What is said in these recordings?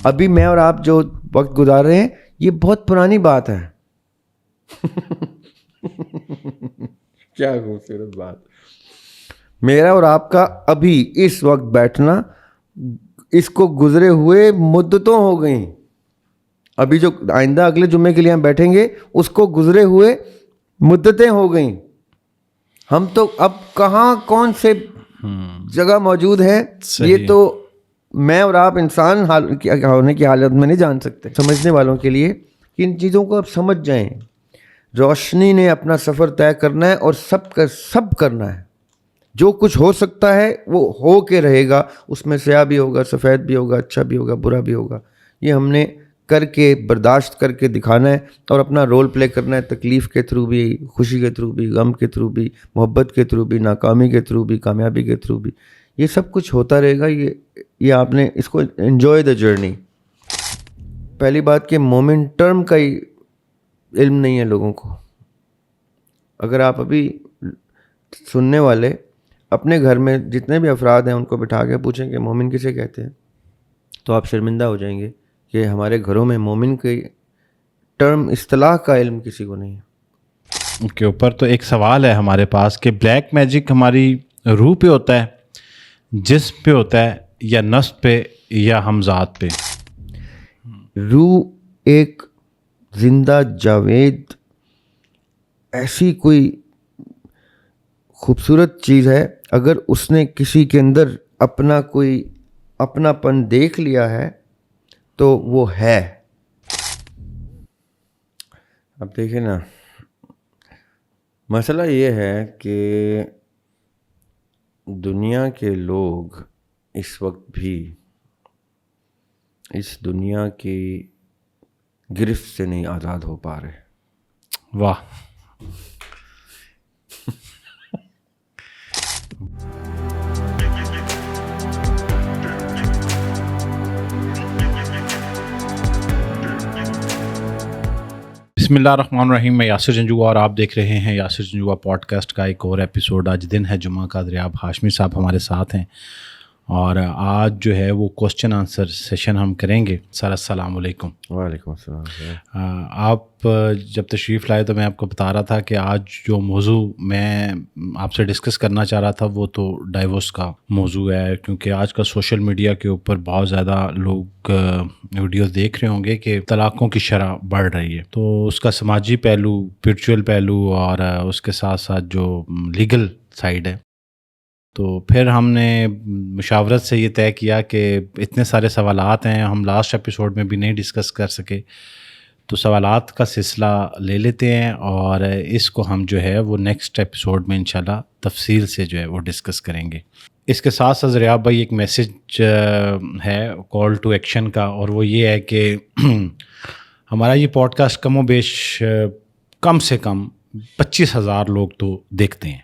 ابھی میں اور آپ جو وقت گزار رہے ہیں یہ بہت پرانی بات ہے. کیا خوبصورت بات. میرا اور آپ کا ابھی اس وقت بیٹھنا اس کو گزرے ہوئے مدتوں ہو گئیں. ابھی جو آئندہ اگلے جمعے کے لیے ہم بیٹھیں گے اس کو گزرے ہوئے مدتیں ہو گئیں. ہم تو اب کہاں کون سے جگہ موجود ہے یہ تو میں اور آپ انسان ہونے کی حالت میں نہیں جان سکتے. سمجھنے والوں کے لیے کہ ان چیزوں کو آپ سمجھ جائیں. روشنی نے اپنا سفر طے کرنا ہے اور سب کا سب کرنا ہے. جو کچھ ہو سکتا ہے وہ ہو کے رہے گا. اس میں سیاہ بھی ہوگا, سفید بھی ہوگا, اچھا بھی ہوگا, برا بھی ہوگا. یہ ہم نے کر کے برداشت کر کے دکھانا ہے اور اپنا رول پلے کرنا ہے. تکلیف کے تھرو بھی, خوشی کے تھرو بھی, غم کے تھرو بھی, محبت کے تھرو بھی, ناکامی کے تھرو بھی, کامیابی کے تھرو بھی. یہ سب کچھ ہوتا رہے گا. یہ آپ نے اس کو انجوائے دا جرنی. پہلی بات کہ مومن ٹرم کا ہی علم نہیں ہے لوگوں کو. اگر آپ ابھی سننے والے اپنے گھر میں جتنے بھی افراد ہیں ان کو بٹھا کے پوچھیں کہ مومن کسے کہتے ہیں تو آپ شرمندہ ہو جائیں گے کہ ہمارے گھروں میں مومن کی ٹرم اصطلاح کا علم کسی کو نہیں ہے. کے اوپر تو ایک سوال ہے ہمارے پاس کہ بلیک میجک ہماری روح پہ ہوتا ہے, جسم پہ ہوتا ہے, یا نفس پہ, یا ہم ذات پہ؟ روح ایک زندہ جاوید ایسی کوئی خوبصورت چیز ہے. اگر اس نے کسی کے اندر اپنا کوئی اپنا پن دیکھ لیا ہے تو وہ ہے. اب دیکھیں نا, مسئلہ یہ ہے کہ دنیا کے لوگ اس وقت بھی اس دنیا کی گرفت سے نہیں آزاد ہو پا رہے. واہ. بسم اللہ الرحمن الرحیم. میں یاسر جنجوعہ اور آپ دیکھ رہے ہیں یاسر جنجوعہ پوڈ کاسٹ کا ایک اور ایپیسوڈ. آج دن ہے جمعہ کا. دریاب ہاشمی صاحب ہمارے ساتھ ہیں اور آج جو ہے وہ کوسچن آنسر سیشن ہم کریں گے. سر السلام علیکم. وعلیکم السلام. آپ جب تشریف لائے تو میں آپ کو بتا رہا تھا کہ آج جو موضوع میں آپ سے ڈسکس کرنا چاہ رہا تھا وہ تو ڈائیورس کا موضوع ہے, کیونکہ آج کا سوشل میڈیا کے اوپر بہت زیادہ لوگ ویڈیوز دیکھ رہے ہوں گے کہ طلاقوں کی شرح بڑھ رہی ہے. تو اس کا سماجی پہلو, اسپرچول پہلو اور اس کے ساتھ ساتھ جو لیگل سائڈ ہے. تو پھر ہم نے مشاورت سے یہ طے کیا کہ اتنے سارے سوالات ہیں, ہم لاسٹ ایپیسوڈ میں بھی نہیں ڈسکس کر سکے, تو سوالات کا سلسلہ لے لیتے ہیں اور اس کو ہم جو ہے وہ نیکسٹ ایپیسوڈ میں انشاءاللہ تفصیل سے جو ہے وہ ڈسکس کریں گے. اس کے ساتھ ساتھ ریاب بھائی ایک میسج ہے کال ٹو ایکشن کا, اور وہ یہ ہے کہ ہمارا یہ پوڈ کاسٹ کم و بیش کم سے کم 25,000 لوگ تو دیکھتے ہیں,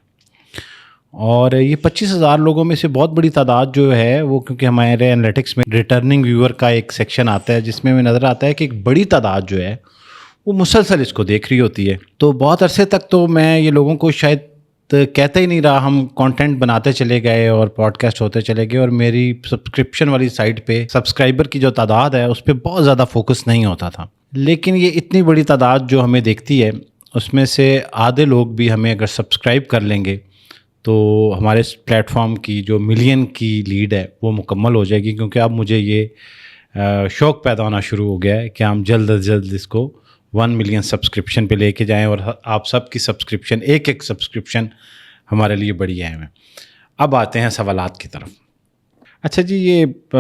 اور یہ 25,000 لوگوں میں سے بہت بڑی تعداد جو ہے وہ, کیونکہ ہمارے انالیٹکس میں ریٹرننگ ویور کا ایک سیکشن آتا ہے جس میں ہمیں نظر آتا ہے کہ ایک بڑی تعداد جو ہے وہ مسلسل اس کو دیکھ رہی ہوتی ہے. تو بہت عرصے تک تو میں یہ لوگوں کو شاید کہتا ہی نہیں رہا, ہم کانٹینٹ بناتے چلے گئے اور پوڈ کاسٹ ہوتے چلے گئے, اور میری سبسکرپشن والی سائٹ پہ سبسکرائبر کی جو تعداد ہے اس پہ بہت زیادہ فوکس نہیں ہوتا تھا. لیکن یہ اتنی بڑی تعداد جو ہمیں دیکھتی ہے اس میں سے آدھے لوگ بھی ہمیں اگر سبسکرائب کر لیں گے تو ہمارے اس پلیٹ فارم کی جو ملین کی لیڈ ہے وہ مکمل ہو جائے گی. کیونکہ اب مجھے یہ شوق پیدا ہونا شروع ہو گیا ہے کہ ہم جلد از جلد اس کو 1 ملین سبسکرپشن پہ لے کے جائیں, اور آپ سب کی سبسکرپشن, ایک سبسکرپشن ہمارے لیے بڑی اہم ہے. اب آتے ہیں سوالات کی طرف. اچھا جی, یہ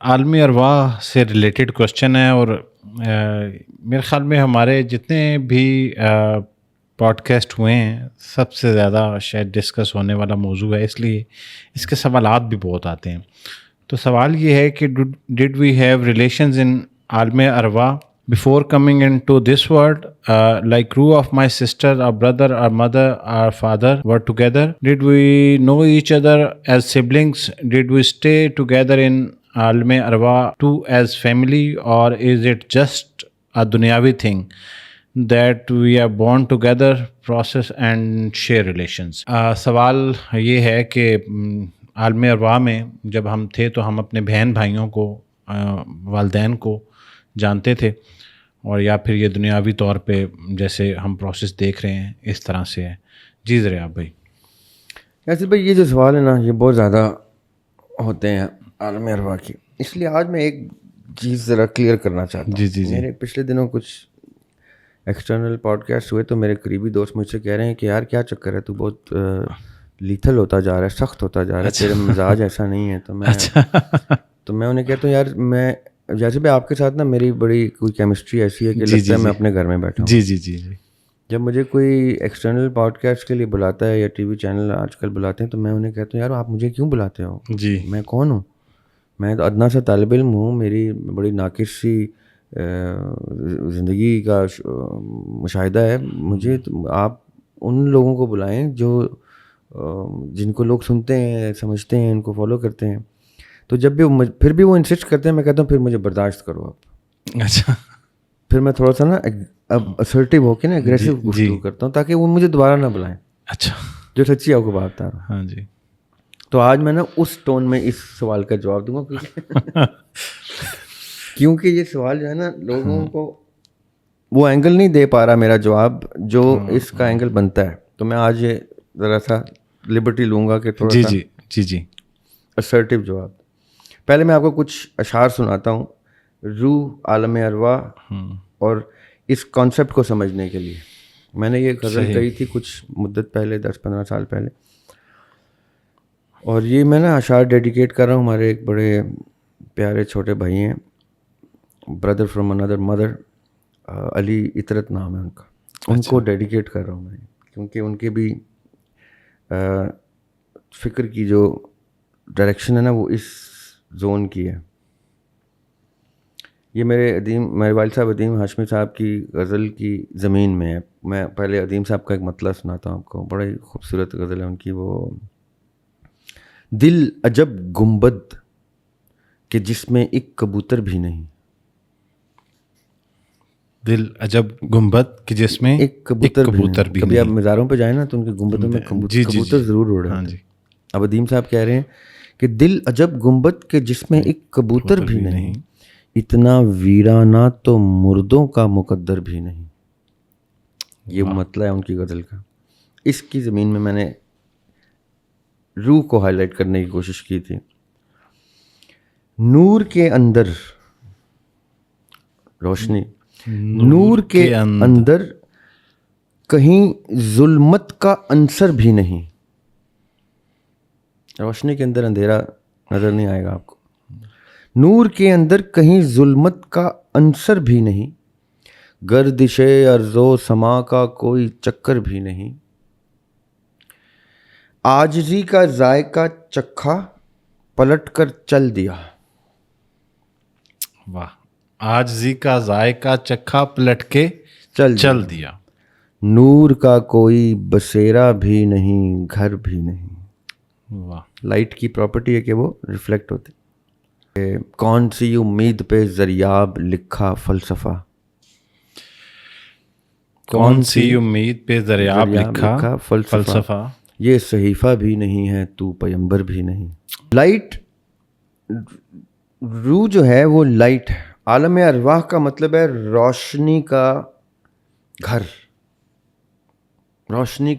عالمی ارواح سے ریلیٹڈ کوشچن ہے, اور میرے خیال میں ہمارے جتنے بھی پوڈ کاسٹ ہوئے ہیں سب سے زیادہ شاید ڈسکس ہونے والا موضوع ہے, اس لیے اس کے سوالات بھی بہت آتے ہیں. تو سوال یہ ہے کہ ڈڈ وی ہیو ریلیشنز ان عالم ارواح before coming into this world, like crew of my sister, our brother, our mother, our father were together? Did we know each other as siblings? Did we stay together in عالم ارواح too as family, or is it just a dunyavi thing that we are born together, process and share relations? سوال یہ ہے کہ عالم ارواح میں جب ہم تھے تو ہم اپنے بہن بھائیوں کو والدین کو جانتے تھے, اور یا پھر یہ دنیاوی طور پہ جیسے ہم پروسیس دیکھ رہے ہیں اس طرح سے ہے؟ جی ذریعہ بھائی. یاسر بھائی یہ جو سوال ہے نا یہ بہت زیادہ ہوتے ہیں عالم ارواح کی, اس لیے آج میں ایک چیز ذرا کلیئر کرنا چاہتا ہوں. جی. میرے پچھلے دنوں کچھ ایکسٹرنل پوڈ کاسٹ ہوئے تو میرے قریبی دوست مجھ سے کہہ رہے ہیں کہ یار کیا چکر ہے, تو بہت لیتھل ہوتا جا رہا ہے, سخت ہوتا جا رہا ہے, تیرا مزاج ایسا نہیں ہے. تو میں انہیں کہتا ہوں یار میں جیسے بھی آپ کے ساتھ نا میری بڑی کوئی کیمسٹری ایسی ہے کہ لگتا ہے میں اپنے گھر میں بیٹھا ہوں. جی. جب مجھے کوئی ایکسٹرنل پوڈ کاسٹ کے لیے بلاتا ہے یا ٹی وی چینل آج کل بلاتے ہیں تو میں انہیں کہتا ہوں یار آپ مجھے کیوں بلاتے ہو, جی میں کون ہوں, میں تو ادنا سا طالب علم ہوں, میری بڑی ناقص سی زندگی کا مشاہدہ ہے. مجھے آپ ان لوگوں کو بلائیں جو جن کو لوگ سنتے ہیں, سمجھتے ہیں, ان کو فالو کرتے ہیں. تو جب بھی پھر بھی وہ انسسٹ کرتے ہیں, میں کہتا ہوں پھر مجھے برداشت کرو آپ. اچھا. پھر میں تھوڑا سا نا اب اسرٹیو ہو کے نا اگریسو گفتگو کرتا ہوں تاکہ وہ مجھے دوبارہ نہ بلائیں. اچھا. جو سچی آپ کو بات بتا رہا ہوں. ہاں جی. تو آج میں نا اس ٹون میں اس سوال کا جواب دوں گا کیونکہ یہ سوال جو ہے نا لوگوں کو وہ اینگل نہیں دے پا رہا میرا جواب جو اس کا اینگل بنتا ہے. تو میں آج یہ ذرا سا لبرٹی لوں گا کہ تھوڑا سا جی اسرٹیو جواب. پہلے میں آپ کو کچھ اشعار سناتا ہوں روح, عالم ارواح اور اس کانسیپٹ کو سمجھنے کے لیے. میں نے یہ غزل کہی تھی کچھ مدت پہلے, 10-15 سال پہلے, اور یہ میں نا اشعار ڈیڈیکیٹ کر رہا ہوں ہمارے ایک بڑے پیارے چھوٹے بھائی ہیں, بردر فرام انادر مدر, علی اطرت نام ہے ان کا. ان کو ڈیڈیکیٹ کر رہا ہوں میں کیونکہ ان کے بھی فکر کی جو ڈائریکشن ہے نا وہ اس زون کی ہے. یہ میرے والد صاحب عدیم ہاشمی صاحب کی غزل کی زمین میں ہے. میں پہلے عدیم صاحب کا ایک مطلع سناتا ہوں آپ کو, بڑا ہی خوبصورت غزل ہے ان کی. وہ دل عجب گنبد کہ جس میں ایک کبوتر بھی نہیں. دل عجب گنبد کہ جس میں ایک کبوتر بھی نہیں. کبھی آپ مزاروں پہ جائیں نا تو ان کے گنبدوں میں کبوتر ضرور اڑ رہے ہیں. اب عدیم صاحب کہہ رہے ہیں کہ دل عجب گنبد کہ جس میں ایک کبوتر بھی نہیں, اتنا ویرانہ تو مردوں کا مقدر بھی نہیں. یہ مطلب ہے ان کی غزل کا. اس کی زمین میں میں نے روح کو ہائی لائٹ کرنے کی کوشش کی تھی. نور کے اندر روشنی, نور کے اندر کہیں ظلمت کا عنصر بھی نہیں. روشنی کے اندر اندھیرا نظر نہیں آئے گا آپ کو. نور کے اندر کہیں ظلمت کا عنصر بھی نہیں, گردش ارض و سما کا کوئی چکر بھی نہیں. عاجزی کا ذائقہ چکھا پلٹ کر چل دیا. واہ. عاجزی کا ذائقہ چکھا پلٹ کے چل دیا. نور کا کوئی بسیرا بھی نہیں, گھر بھی نہیں. واہ. لائٹ کی پراپرٹی ہے کہ وہ ریفلیکٹ ہوتی. کون سی امید پہ زریاب لکھا فلسفہ, کون سی امید پہ زریاب لکھا فلسفہ, یہ صحیفہ بھی نہیں ہے تو پیمبر بھی نہیں. لائٹ, روح جو ہے وہ لائٹ ہے. عالم ارواح کا مطلب ہے روشنی کا گھر, روشنی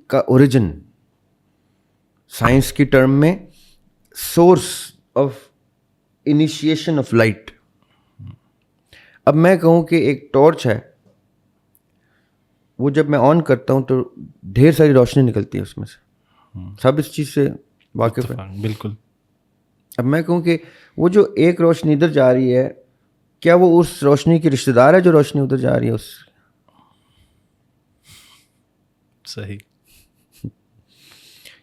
کا اوریجن. سائنس کی ٹرم میں source of initiation of light. اب میں کہوں کہ ایک ٹارچ ہے, وہ جب میں آن کرتا ہوں تو ڈھیر ساری روشنی نکلتی ہے اس میں سے. سب اس چیز سے واقف ہے. بالکل. اب میں کہوں کہ وہ جو ایک روشنی ادھر جا رہی ہے, کیا وہ اس روشنی کی رشتہ دار ہے جو روشنی ادھر جا رہی ہے اس؟ صحیح.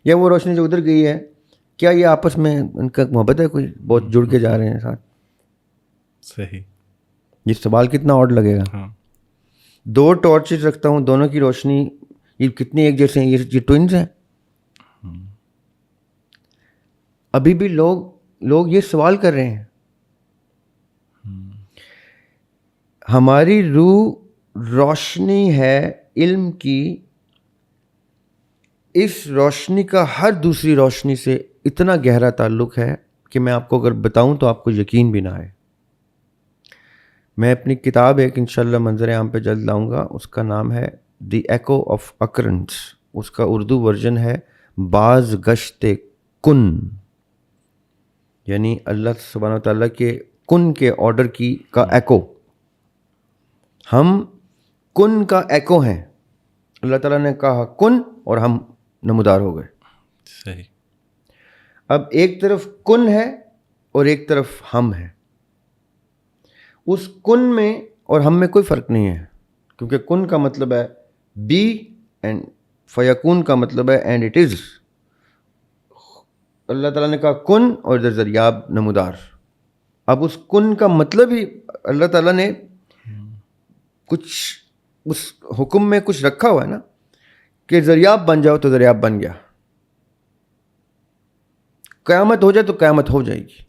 یا وہ روشنی جو ادھر گئی ہے کیا یہ آپس میں ان کا محبت ہے, کوئی بہت جڑ کے جا رہے ہیں ساتھ؟ صحیح. یہ سوال کتنا آڈ لگے گا. ہاں. 2 ٹارچز رکھتا ہوں, دونوں کی روشنی یہ کتنی ایک جیسے ہیں, یہ ٹوئنز ہیں. ابھی بھی لوگ یہ سوال کر رہے ہیں. ہماری روح روشنی ہے علم کی, اس روشنی کا ہر دوسری روشنی سے اتنا گہرا تعلق ہے کہ میں آپ کو اگر بتاؤں تو آپ کو یقین بھی نہ آئے. میں اپنی کتاب ایک انشاءاللہ منظر عام پہ جلد لاؤں گا, اس کا نام ہے دی ایکو آف اکرنس. اس کا اردو ورژن ہے باز گشت کن, یعنی اللہ سبحانہ وتعالیٰ کے کن کے آرڈر کی کا ایکو. ہم کن کا ایکو ہیں. اللہ تعالیٰ نے کہا کن اور ہم نمودار ہو گئے. صحیح. اب ایک طرف کن ہے اور ایک طرف ہم ہے. اس کن میں اور ہم میں کوئی فرق نہیں ہے, کیونکہ کن کا مطلب ہے بی اینڈ فیکون کا مطلب ہے اینڈ اٹ از. اللہ تعالیٰ نے کہا کن اور ادھر ذریعہ نمودار. اب اس کن کا مطلب ہی اللہ تعالیٰ نے کچھ اس حکم میں کچھ رکھا ہوا ہے نا, کہ ذریعہ بن جاؤ تو ذریعہ بن گیا, قیامت ہو جائے تو قیامت ہو جائے گی.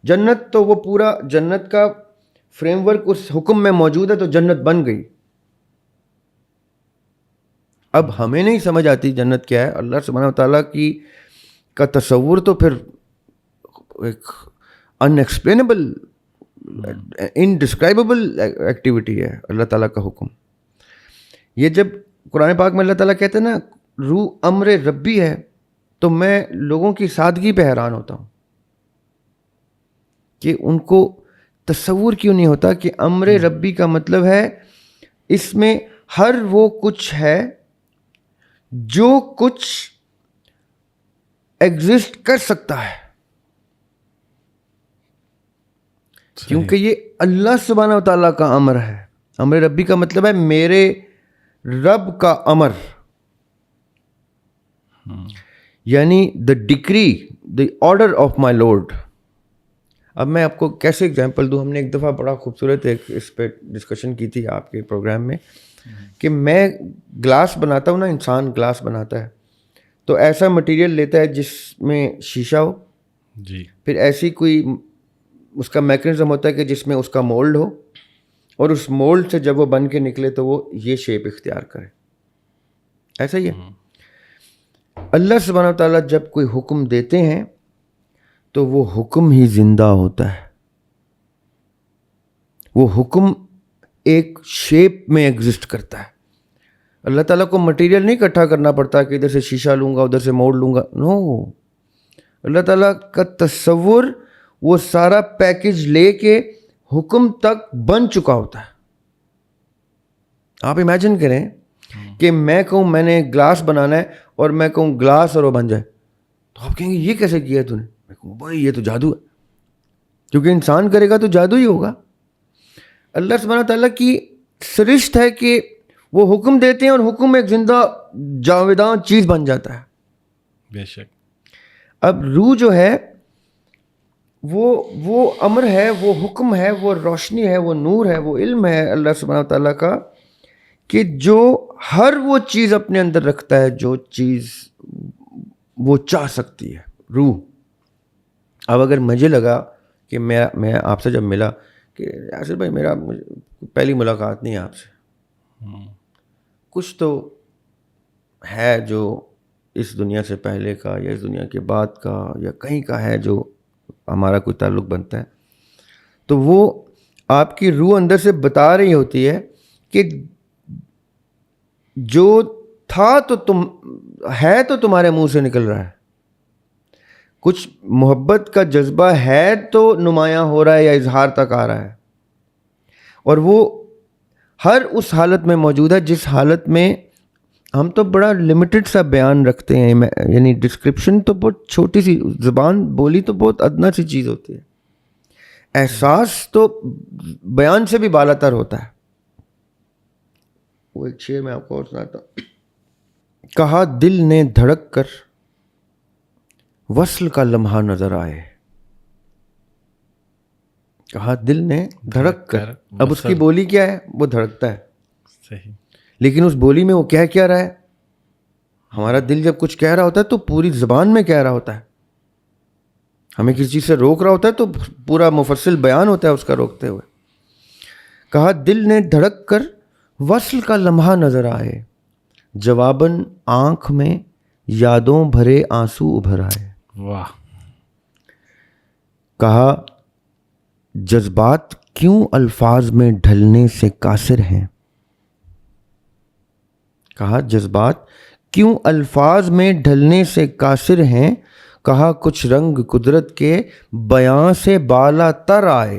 جنت تو وہ پورا جنت کا فریم ورک اس حکم میں موجود ہے تو جنت بن گئی. اب ہمیں نہیں سمجھ آتی جنت کیا ہے. اللہ سبحانہ وتعالیٰ کی کا تصور تو پھر ایک ان ایکسپلینیبل انڈسکرائبل ایکٹیویٹی ہے. اللہ تعالیٰ کا حکم یہ جب قرآن پاک میں اللہ تعالیٰ کہتے ہیں نا روح امر ربی ہے, تو میں لوگوں کی سادگی پہ حیران ہوتا ہوں کہ ان کو تصور کیوں نہیں ہوتا کہ امر ربی کا مطلب ہے اس میں ہر وہ کچھ ہے جو کچھ ایگزسٹ کر سکتا ہے, کیونکہ یہ اللہ سبحانہ وتعالیٰ کا امر ہے. امر ربی کا مطلب ہے میرے رب کا امر, یعنی the decree the order of my lord. اب میں آپ کو کیسے اگزامپل دوں. ہم نے ایک دفعہ بڑا خوبصورت ایک اس پہ ڈسکشن کی تھی آپ کے پروگرام میں, کہ میں گلاس بناتا ہوں نا, انسان گلاس بناتا ہے تو ایسا مٹیریل لیتا ہے جس میں شیشہ ہو جی, پھر ایسی کوئی اس کا میکنزم ہوتا ہے کہ جس میں اس کا مولڈ ہو, اور اس مولڈ سے جب وہ بن کے نکلے تو وہ یہ شیپ اختیار کرے. ایسا ہی ہے اللہ سبحانہ و تعالیٰ جب کوئی حکم دیتے ہیں تو وہ حکم ہی زندہ ہوتا ہے. وہ حکم ایک شیپ میں ایگزسٹ کرتا ہے. اللہ تعالیٰ کو مٹیریل نہیں اکٹھا کرنا پڑتا کہ ادھر سے شیشہ لوں گا ادھر سے موڑ لوں گا. نو, اللہ تعالیٰ کا تصور وہ سارا پیکج لے کے حکم تک بن چکا ہوتا ہے. آپ امیجن کریں کہ میں کہوں میں نے گلاس بنانا ہے اور میں کہوں گلاس اور وہ بن جائے, تو آپ کہیں گے یہ کیسے کیا ہے تو نے؟ میں کہوں بھائی یہ تو جادو ہے, کیونکہ انسان کرے گا تو جادو ہی ہوگا. اللہ سبحانہ تعالیٰ کی سرشت ہے کہ وہ حکم دیتے ہیں اور حکم ایک زندہ جاویدان چیز بن جاتا ہے. بے شک. اب روح جو ہے وہ امر ہے, وہ حکم ہے, وہ روشنی ہے, وہ نور ہے, وہ علم ہے اللہ سبحانہ تعالیٰ کا, کہ جو ہر وہ چیز اپنے اندر رکھتا ہے جو چیز وہ چاہ سکتی ہے روح. اب اگر مجھے لگا کہ میں آپ سے جب ملا کہ یاسر بھائی میرا پہلی ملاقات نہیں ہے آپ سے, کچھ تو ہے جو اس دنیا سے پہلے کا یا اس دنیا کے بعد کا یا کہیں کا ہے جو ہمارا کوئی تعلق بنتا ہے, تو وہ آپ کی روح اندر سے بتا رہی ہوتی ہے کہ جو تھا تو تم ہے تو تمہارے منہ سے نکل رہا ہے, کچھ محبت کا جذبہ ہے تو نمایاں ہو رہا ہے یا اظہار تک آ رہا ہے, اور وہ ہر اس حالت میں موجود ہے جس حالت میں ہم تو بڑا لمیٹڈ سا بیان رکھتے ہیں, یعنی ڈسکرپشن تو بہت چھوٹی سی, زبان بولی تو بہت ادنا سی چیز ہوتی ہے, احساس تو بیان سے بھی بالا تر ہوتا ہے. وہ ایک شعر میں آپ کو اور سناتا ہوں. کہا دل نے دھڑک کر وصل کا لمحہ نظر آئے. کہا دل نے دھڑک کر, اب اس کی بولی کیا ہے, وہ دھڑکتا ہے. صحیح. لیکن اس بولی میں وہ کہہ کیا رہا ہے؟ ہمارا دل جب کچھ کہہ رہا ہوتا ہے تو پوری زبان میں کہہ رہا ہوتا ہے. ہمیں کسی چیز سے روک رہا ہوتا ہے تو پورا مفصل بیان ہوتا ہے اس کا روکتے ہوئے. کہا دل نے دھڑک کر وصل کا لمحہ نظر آئے, جواباً آنکھ میں یادوں بھرے آنسو ابھر آئے. واہ. کہا جذبات کیوں الفاظ میں ڈھلنے سے قاصر ہیں. کہا جذبات کیوں الفاظ میں ڈھلنے سے قاصر ہیں. کہا کچھ رنگ قدرت کے بیاں سے بالا تر آئے.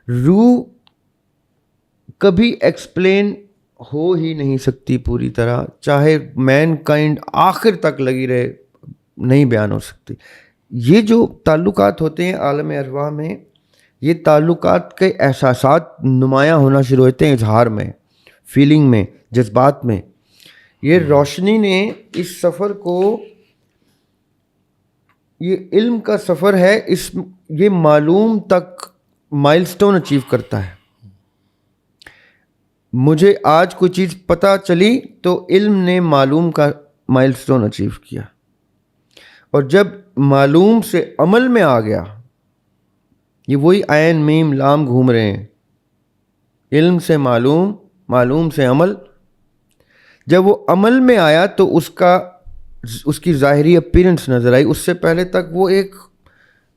روح کبھی ایکسپلین ہو ہی نہیں سکتی پوری طرح, چاہے مین کائنڈ آخر تک لگی رہے نہیں بیان ہو سکتی. یہ جو تعلقات ہوتے ہیں عالم ارواح میں, یہ تعلقات کے احساسات نمایاں ہونا شروع ہوتے ہیں اظہار میں, فیلنگ میں, جذبات میں. یہ روشنی نے اس سفر کو, یہ علم کا سفر ہے, یہ معلوم تک مائل سٹون اچیو کرتا ہے. مجھے آج کوئی چیز پتہ چلی تو علم نے معلوم کا مائل سٹون اچیو کیا, اور جب معلوم سے عمل میں آ گیا, یہ وہی عین میم لام گھوم رہے ہیں, علم سے معلوم, معلوم سے عمل. جب وہ عمل میں آیا تو اس کی ظاہری اپیرنس نظر آئی. اس سے پہلے تک وہ ایک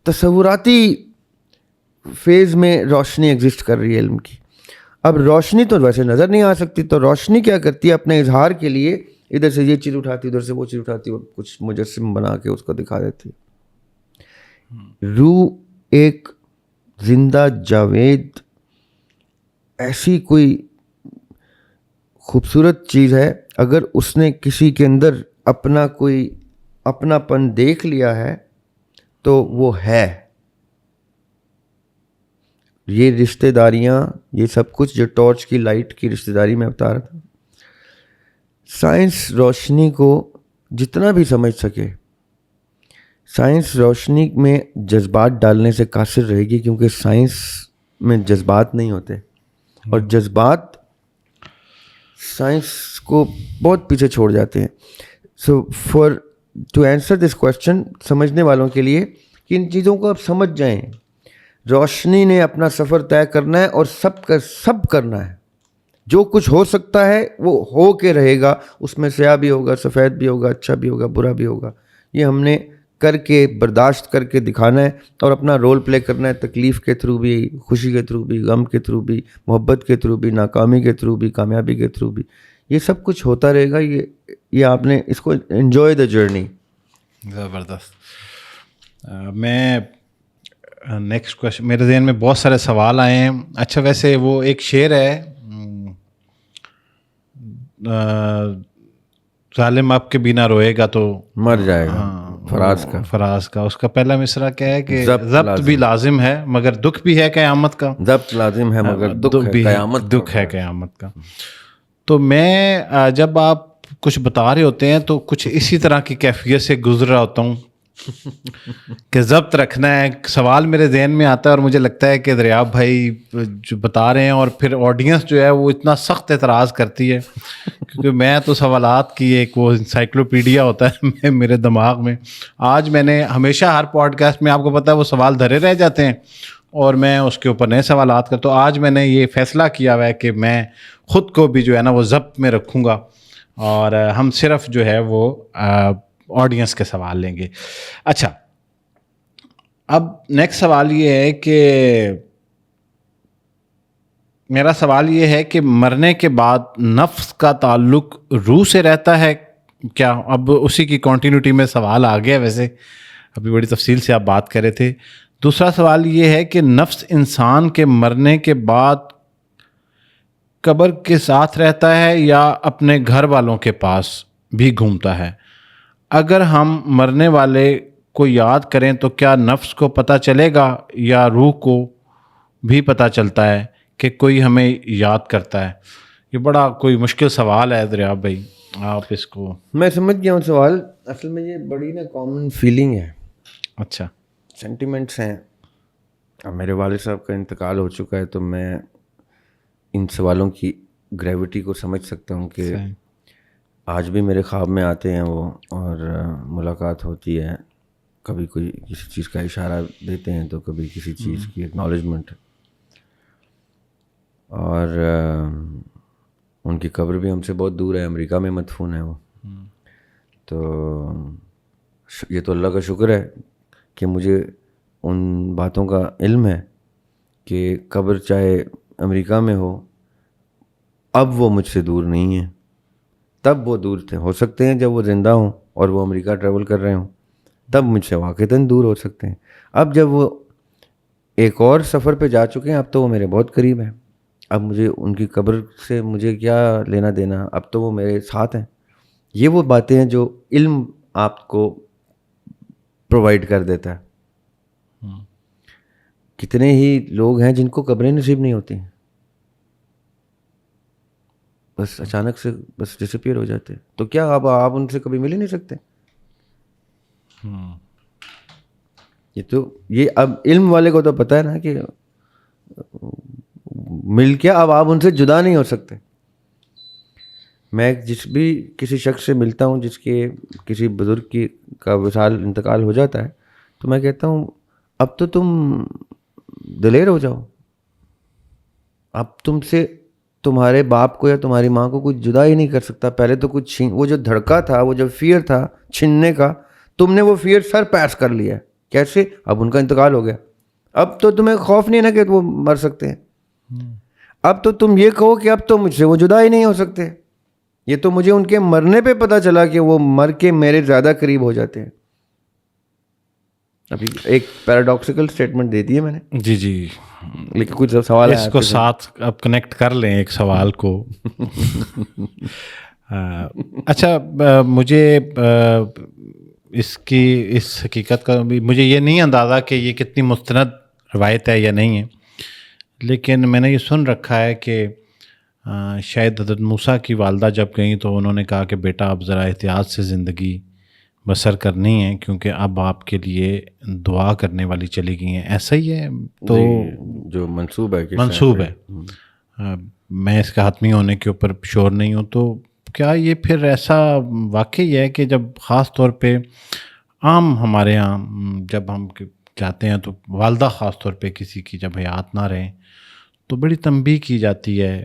تصوراتی فیز میں روشنی ایگزسٹ کر رہی ہے علم کی. اب روشنی تو ویسے نظر نہیں آ سکتی, تو روشنی کیا کرتی ہے اپنے اظہار کے لیے ادھر سے یہ چیز اٹھاتی, ادھر سے وہ چیز اٹھاتی, اور کچھ مجسم بنا کے اس کو دکھا دیتی. روح ایک زندہ جاوید ایسی کوئی خوبصورت چیز ہے, اگر اس نے کسی کے اندر اپنا کوئی اپنا پن دیکھ لیا ہے تو وہ ہے. یہ رشتہ داریاں, یہ سب کچھ جو ٹارچ کی لائٹ کی رشتہ داری میں بتا رہا تھا, سائنس روشنی کو جتنا بھی سمجھ سکے, سائنس روشنی میں جذبات ڈالنے سے قاصر رہے گی, کیونکہ سائنس میں جذبات نہیں ہوتے, اور جذبات سائنس کو بہت پیچھے چھوڑ جاتے ہیں. So far to answer this question, سمجھنے والوں کے لیے کہ ان چیزوں کو آپ سمجھ جائیں. روشنی نے اپنا سفر طے کرنا ہے, اور سب کا سب کرنا ہے. جو کچھ ہو سکتا ہے وہ ہو کے رہے گا, اس میں سیاہ بھی ہوگا, سفید بھی ہوگا, اچھا بھی ہوگا, برا بھی ہوگا. یہ ہم نے کر کے برداشت کر کے دکھانا ہے, اور اپنا رول پلے کرنا ہے, تکلیف کے تھرو بھی, خوشی کے تھرو بھی, غم کے تھرو بھی, محبت کے تھرو بھی, ناکامی کے تھرو بھی, کامیابی کے تھرو بھی. یہ سب کچھ ہوتا رہے گا. یہ آپ نے اس کو انجوائے دا جرنی. زبردست. میں نیکسٹ کویشچن, میرے ذہن میں بہت سارے سوال آئے ہیں. اچھا ویسے وہ ایک شعر ہے, ظالم آپ کے بنا روئے گا تو مر جائے گا, فراز کا. اس کا پہلا مصرع کیا ہے کہ ضبط بھی لازم ہے مگر دکھ بھی ہے قیامت کا. ضبط لازم ہے مگر دکھ ہے قیامت کا. تو میں جب آپ کچھ بتا رہے ہوتے ہیں تو کچھ اسی طرح کی کیفیت سے گزر رہا ہوتا ہوں کہ ضبط رکھنا ہے. سوال میرے ذہن میں آتا ہے اور مجھے لگتا ہے کہ دریاب بھائی جو بتا رہے ہیں, اور پھر آڈینس جو ہے وہ اتنا سخت اعتراض کرتی ہے, کیونکہ میں تو سوالات کی ایک وہ انسائکلوپیڈیا ہوتا ہے میرے دماغ میں. آج میں نے ہمیشہ ہر پوڈ کاسٹ میں, آپ کو پتہ ہے, وہ سوال دھرے رہ جاتے ہیں اور میں اس کے اوپر نئے سوالات کرتا ہوں. آج میں نے یہ فیصلہ کیا ہوا ہے کہ میں خود کو بھی جو ہے نا وہ ضبط میں رکھوں گا, اور ہم صرف جو ہے وہ آڈینس کے سوال لیں گے. اچھا, اب نیکسٹ سوال یہ ہے کہ میرا سوال یہ ہے کہ مرنے کے بعد نفس کا تعلق روح سے رہتا ہے کیا؟ اب اسی کی کنٹینیوٹی میں سوال آ گیا, ویسے ابھی بڑی تفصیل سے آپ بات کر رہے تھے. دوسرا سوال یہ ہے کہ نفس انسان کے مرنے کے بعد قبر کے ساتھ رہتا ہے یا اپنے گھر والوں کے پاس بھی گھومتا ہے؟ اگر ہم مرنے والے کو یاد کریں تو کیا نفس کو پتہ چلے گا یا روح کو بھی پتہ چلتا ہے کہ کوئی ہمیں یاد کرتا ہے؟ یہ بڑا کوئی مشکل سوال ہے دریاب بھائی, آپ اس کو. میں سمجھ گیا ہوں سوال. اصل میں یہ بڑی نا کامن فیلنگ ہے. اچھا, سینٹیمنٹس ہیں. اب میرے والد صاحب کا انتقال ہو چکا ہے تو میں ان سوالوں کی گریوٹی کو سمجھ سکتا ہوں کہ آج بھی میرے خواب میں آتے ہیں وہ, اور ملاقات ہوتی ہے. کبھی کوئی کسی چیز کا اشارہ دیتے ہیں تو کبھی کسی چیز کی ایکنالجمنٹ. اور ان کی قبر بھی ہم سے بہت دور ہے, امریکہ میں مدفون ہے وہ. تو یہ تو اللہ کا شکر ہے کہ مجھے ان باتوں کا علم ہے کہ قبر چاہے امریکہ میں ہو، اب وہ مجھ سے دور نہیں ہے. تب وہ دور تھے، ہو سکتے ہیں جب وہ زندہ ہوں اور وہ امریکہ ٹریول کر رہے ہوں، تب مجھ سے واقعتاً دور ہو سکتے ہیں. اب جب وہ ایک اور سفر پہ جا چکے ہیں، اب تو وہ میرے بہت قریب ہیں. اب مجھے ان کی قبر سے مجھے کیا لینا دینا، اب تو وہ میرے ساتھ ہیں. یہ وہ باتیں ہیں جو علم آپ کو پرووائڈ کر دیتا ہے. کتنے ہی لوگ ہیں جن کو قبریں نصیب نہیں ہوتی ہیں، بس اچانک سے بس ڈسپیئر ہو جاتے ہیں. تو کیا اب آپ ان سے کبھی مل ہی نہیں سکتے؟ یہ اب علم والے کو تو پتہ ہے نا کہ مل کے اب آپ ان سے جدا نہیں ہو سکتے. میں جس بھی کسی شخص سے ملتا ہوں جس کے کسی بزرگ کی کا وصال انتقال ہو جاتا ہے، تو میں کہتا ہوں اب تو تم دلیر ہو جاؤ. اب تم سے تمہارے باپ کو یا تمہاری ماں کو کوئی جدا ہی نہیں کر سکتا. پہلے تو کچھ وہ جو دھڑکا تھا، وہ جو فیئر تھا چھننے کا، تم نے وہ فیئر سر پیس کر لیا. کیسے؟ اب ان کا انتقال ہو گیا. اب تو تمہیں خوف نہیں نا کہ وہ مر سکتے ہیں. اب تو تم یہ کہو کہ اب تو مجھ سے وہ جدا ہی نہیں ہو سکتے. یہ تو مجھے ان کے مرنے پہ پتہ چلا کہ وہ مر کے میرے زیادہ قریب ہو جاتے ہیں. ابھی ایک پیراڈاکسیکل اسٹیٹمنٹ دے دی ہے میں نے. جی جی، لیکن کچھ سوال اس کو ساتھ اب کنیکٹ کر لیں ایک سوال کو. اچھا، مجھے اس حقیقت کا بھی مجھے یہ نہیں اندازہ کہ یہ کتنی مستند روایت ہے یا نہیں ہے، لیکن میں نے یہ سن رکھا ہے کہ شاید حضرت موسیٰ کی والدہ جب گئیں تو انہوں نے کہا کہ بیٹا اب ذرا احتیاط سے زندگی بسر کرنی ہے، کیونکہ اب آپ کے لیے دعا کرنے والی چلی گئی ہیں. ایسا ہی ہے؟ تو جو منسوب ہے میں اس کا حتمی ہونے کے اوپر شور نہیں ہوں، تو کیا یہ پھر ایسا واقعی ہے کہ جب خاص طور پہ عام ہمارے یہاں جب ہم جاتے ہیں تو والدہ خاص طور پہ کسی کی جب حیات نہ رہیں تو بڑی تنبیہ کی جاتی ہے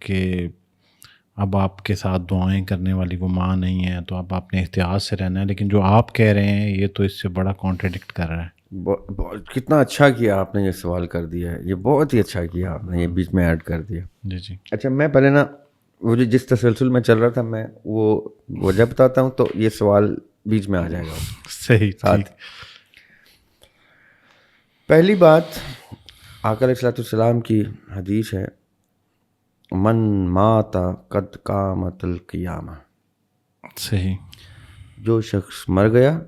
کہ اب آپ کے ساتھ دعائیں کرنے والی وہ ماں نہیں ہے، تو اب آپ نے احتیاط سے رہنا ہے. لیکن جو آپ کہہ رہے ہیں یہ تو اس سے بڑا کانٹرڈکٹ کر رہا ہے. کتنا اچھا کیا آپ نے یہ سوال کر دیا ہے، یہ بہت ہی اچھا کیا آپ نے یہ بیچ میں ایڈ کر دیا. جی جی. اچھا، میں پہلے نا وہ جس تسلسل میں چل رہا تھا میں وہ وجہ بتاتا ہوں تو یہ سوال بیچ میں آ جائے گا. صحیح. ساتھ پہلی بات آقا علیہ السلام کی حدیث ہے، من مات قد قامت القیامہ. صحیح. جو شخص مر گیا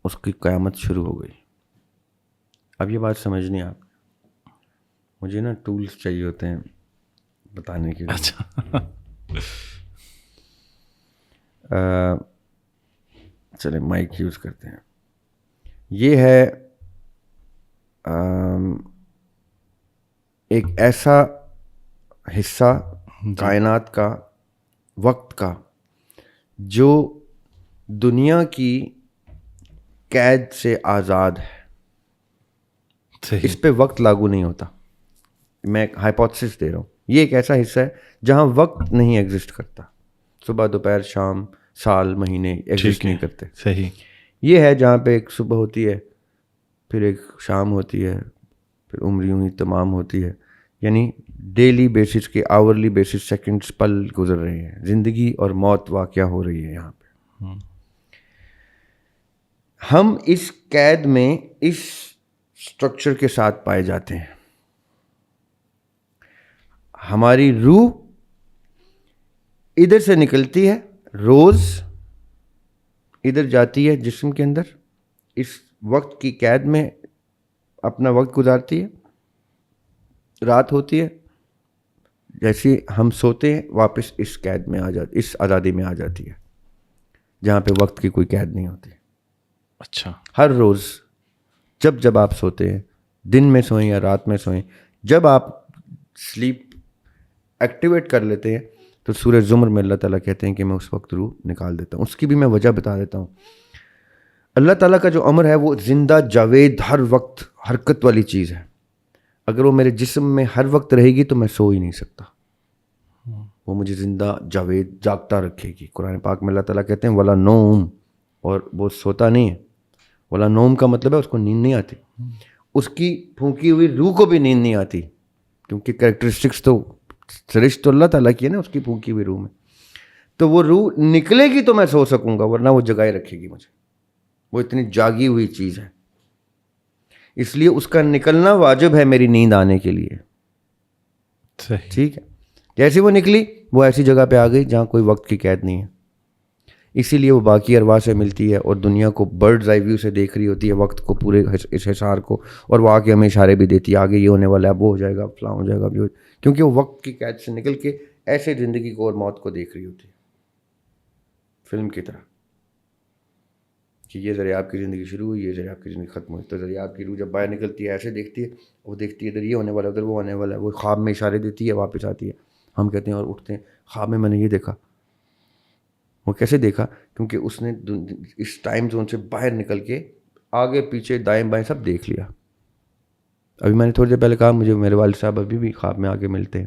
اس کی قیامت شروع ہو گئی. اب یہ بات سمجھنی آپ، مجھے نا ٹولز چاہیے ہوتے ہیں بتانے کے لیے. اچھا. چلیں مائک یوز کرتے ہیں. یہ ہے ایک ایسا حصہ کائنات کا، وقت کا، جو دنیا کی قید سے آزاد ہے. اس پہ وقت لاگو نہیں ہوتا. میں ایک ہائپوتھسس دے رہا ہوں. یہ ایک ایسا حصہ ہے جہاں وقت نہیں ایگزسٹ کرتا. صبح دوپہر شام سال مہینے ایگزسٹ نہیں کرتے. صحیح. یہ ہے جہاں پہ ایک صبح ہوتی ہے، پھر ایک شام ہوتی ہے، پھر عمر یوں ہی تمام ہوتی ہے. یعنی ڈیلی بیسس کے، آورلی بیسس، سیکنڈز پل گزر رہے ہیں. زندگی اور موت واقعہ ہو رہی ہے یہاں پہ. ہم اس قید میں اس اسٹرکچر کے ساتھ پائے جاتے ہیں. ہماری روح ادھر سے نکلتی ہے، روز ادھر جاتی ہے جسم کے اندر، اس وقت کی قید میں اپنا وقت گزارتی ہے. رات ہوتی ہے، جیسے ہم سوتے ہیں واپس اس قید میں آ جاتی، اس آزادی میں آ جاتی ہے جہاں پہ وقت کی کوئی قید نہیں ہوتی. اچھا. ہر روز جب آپ سوتے ہیں، دن میں سوئیں یا رات میں سوئیں، جب آپ سلیپ ایکٹیویٹ کر لیتے ہیں تو سورہ زمر میں اللہ تعالیٰ کہتے ہیں کہ میں اس وقت روح نکال دیتا ہوں. اس کی بھی میں وجہ بتا دیتا ہوں. اللہ تعالیٰ کا جو امر ہے وہ زندہ جاوید ہر وقت حرکت والی چیز ہے. اگر وہ میرے جسم میں ہر وقت رہے گی تو میں سو ہی نہیں سکتا. وہ مجھے زندہ جاوید جاگتا رکھے گی. قرآن پاک میں اللہ تعالیٰ کہتے ہیں ولا نوم، اور وہ سوتا نہیں ہے. ولا نوم کا مطلب ہے اس کو نیند نہیں آتی. اس کی پھونکی ہوئی روح کو بھی نیند نہیں آتی, کیونکہ کریکٹرسٹکس تو سرشت تو اللہ تعالیٰ کی ہے نا اس کی پھونکی ہوئی روح میں. تو وہ روح نکلے گی تو میں سو سکوں گا, ورنہ وہ جگائے رکھے گی مجھے. وہ اتنی جاگی ہوئی چیز ہے, اس لیے اس کا نکلنا واجب ہے میری نیند آنے کے لیے. صحیح. ٹھیک ہے, جیسی وہ نکلی وہ ایسی جگہ پہ آ گئی جہاں کوئی وقت کی قید نہیں ہے. اسی لیے وہ باقی ارواح سے ملتی ہے اور دنیا کو برڈز آئی ویو سے دیکھ رہی ہوتی ہے, وقت کو, پورے اس حصار کو, اور وہ آ کے ہمیں اشارے بھی دیتی ہے آگے یہ ہونے والا ہے, اب وہ ہو جائے گا, فلاں ہو جائے گا, کیونکہ وہ وقت کی قید سے نکل کے ایسے زندگی کو اور موت کو دیکھ رہی ہوتی ہے فلم کی طرح, کہ یہ ذریعہ آپ کی زندگی شروع ہوئی, یہ ذریعہ آپ کی زندگی ختم ہوئی. تو ذریعہ آپ کی روح جب باہر نکلتی ہے ایسے دیکھتی ہے, وہ دیکھتی ہے ادھر یہ ہونے والا ہے, ادھر وہ ہونے والا ہے, وہ خواب میں اشارے دیتی ہے, واپس آتی ہے. ہم کہتے ہیں اور اٹھتے ہیں خواب میں نے یہ دیکھا. وہ کیسے دیکھا؟ کیونکہ اس نے اس ٹائم زون سے باہر نکل کے آگے پیچھے دائیں بائیں سب دیکھ لیا. ابھی میں نے تھوڑی دیر پہلے کہا مجھے میرے والد صاحب ابھی بھی خواب میں آگے ملتے ہیں.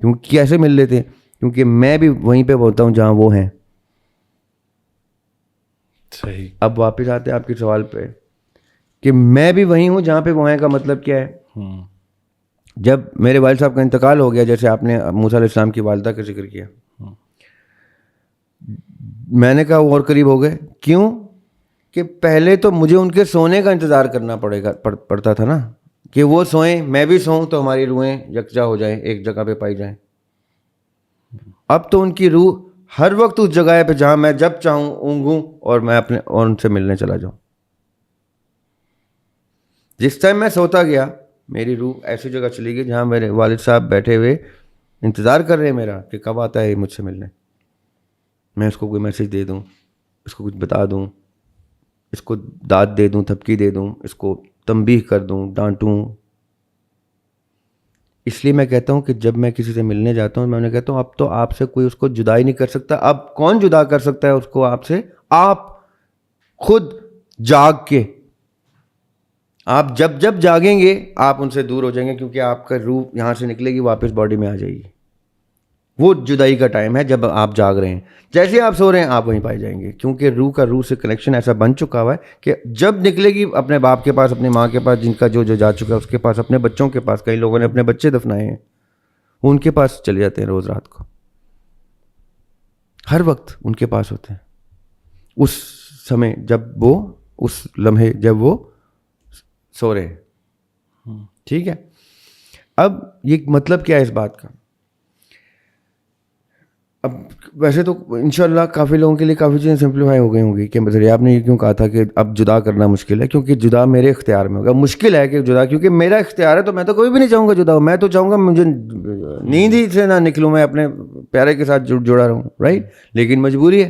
کیونکہ کیسے مل لیتے ہیں؟ کیونکہ میں بھی وہیں پہ ہوتا ہوں جہاں وہ ہیں. صحیح. اب واپس آتے ہیں آپ کے سوال پہ کہ میں بھی وہیں ہوں جہاں پہ وہ ہیں کا مطلب کیا ہے؟ جب میرے والد صاحب کا انتقال ہو گیا, جیسے آپ نے موسیٰ علیہ السلام کی والدہ کا ذکر کیا, میں نے کہا وہ اور قریب ہو گئے. کیوں؟ کہ پہلے تو مجھے ان کے سونے کا انتظار کرنا پڑتا تھا نا, کہ وہ سوئیں میں بھی سوؤں تو ہماری روحیں یکجا ہو جائیں, ایک جگہ پہ پائی جائیں. اب تو ان کی روح ہر وقت اس جگہ پہ جہاں میں جب چاہوں اونگوں اور میں اپنے اور ان سے ملنے چلا جاؤں. جس ٹائم میں سوتا گیا میری روح ایسی جگہ چلی گئی جہاں میرے والد صاحب بیٹھے ہوئے انتظار کر رہے ہیں میرا کہ کب آتا ہے مجھ سے ملنے. میں اس کو کوئی میسج دے دوں, اس کو کچھ بتا دوں, اس کو داد دے دوں, تھپکی دے دوں, اس کو تنبیہ کر دوں, ڈانٹوں. اس لیے میں کہتا ہوں کہ جب میں کسی سے ملنے جاتا ہوں میں انہیں کہتا ہوں اب تو آپ سے کوئی اس کو جدا ہی نہیں کر سکتا. اب کون جدا کر سکتا ہے اس کو آپ سے؟ آپ خود جاگ کے. آپ جب جب جاگیں گے آپ ان سے دور ہو جائیں گے, کیونکہ آپ کا روح یہاں سے نکلے گی واپس باڈی میں آ جائے گی. وہ جدائی کا ٹائم ہے جب آپ جاگ رہے ہیں. جیسے آپ سو رہے ہیں آپ وہیں پائے جائیں گے, کیونکہ روح کا روح سے کنیکشن ایسا بن چکا ہوا ہے کہ جب نکلے گی اپنے باپ کے پاس, اپنی ماں کے پاس, جن کا جو جا چکا ہے اس کے پاس, اپنے بچوں کے پاس. کئی لوگوں نے اپنے بچے دفنائے ہیں, وہ ان کے پاس چلے جاتے ہیں روز رات کو, ہر وقت ان کے پاس ہوتے ہیں اس سمے جب وہ, اس لمحے جب وہ سو رہے ہیں. ٹھیک ہے, اب یہ مطلب کیا ہے اس بات کا؟ اب ویسے تو انشاءاللہ کافی لوگوں کے لیے کافی چیزیں سمپلیفائی ہو گئی ہوں گی کہ ذریعہ آپ نے یہ کیوں کہا تھا کہ اب جدا کرنا مشکل ہے, کیونکہ جدا میرے اختیار میں ہوگا. مشکل ہے کہ جدا, کیونکہ میرا اختیار ہے تو میں تو کوئی بھی نہیں چاہوں گا جدا ہو. میں تو چاہوں گا مجھے نیند ہی سے نہ نکلوں, میں اپنے پیارے کے ساتھ جڑا رہوں, رائٹ. لیکن مجبوری ہے,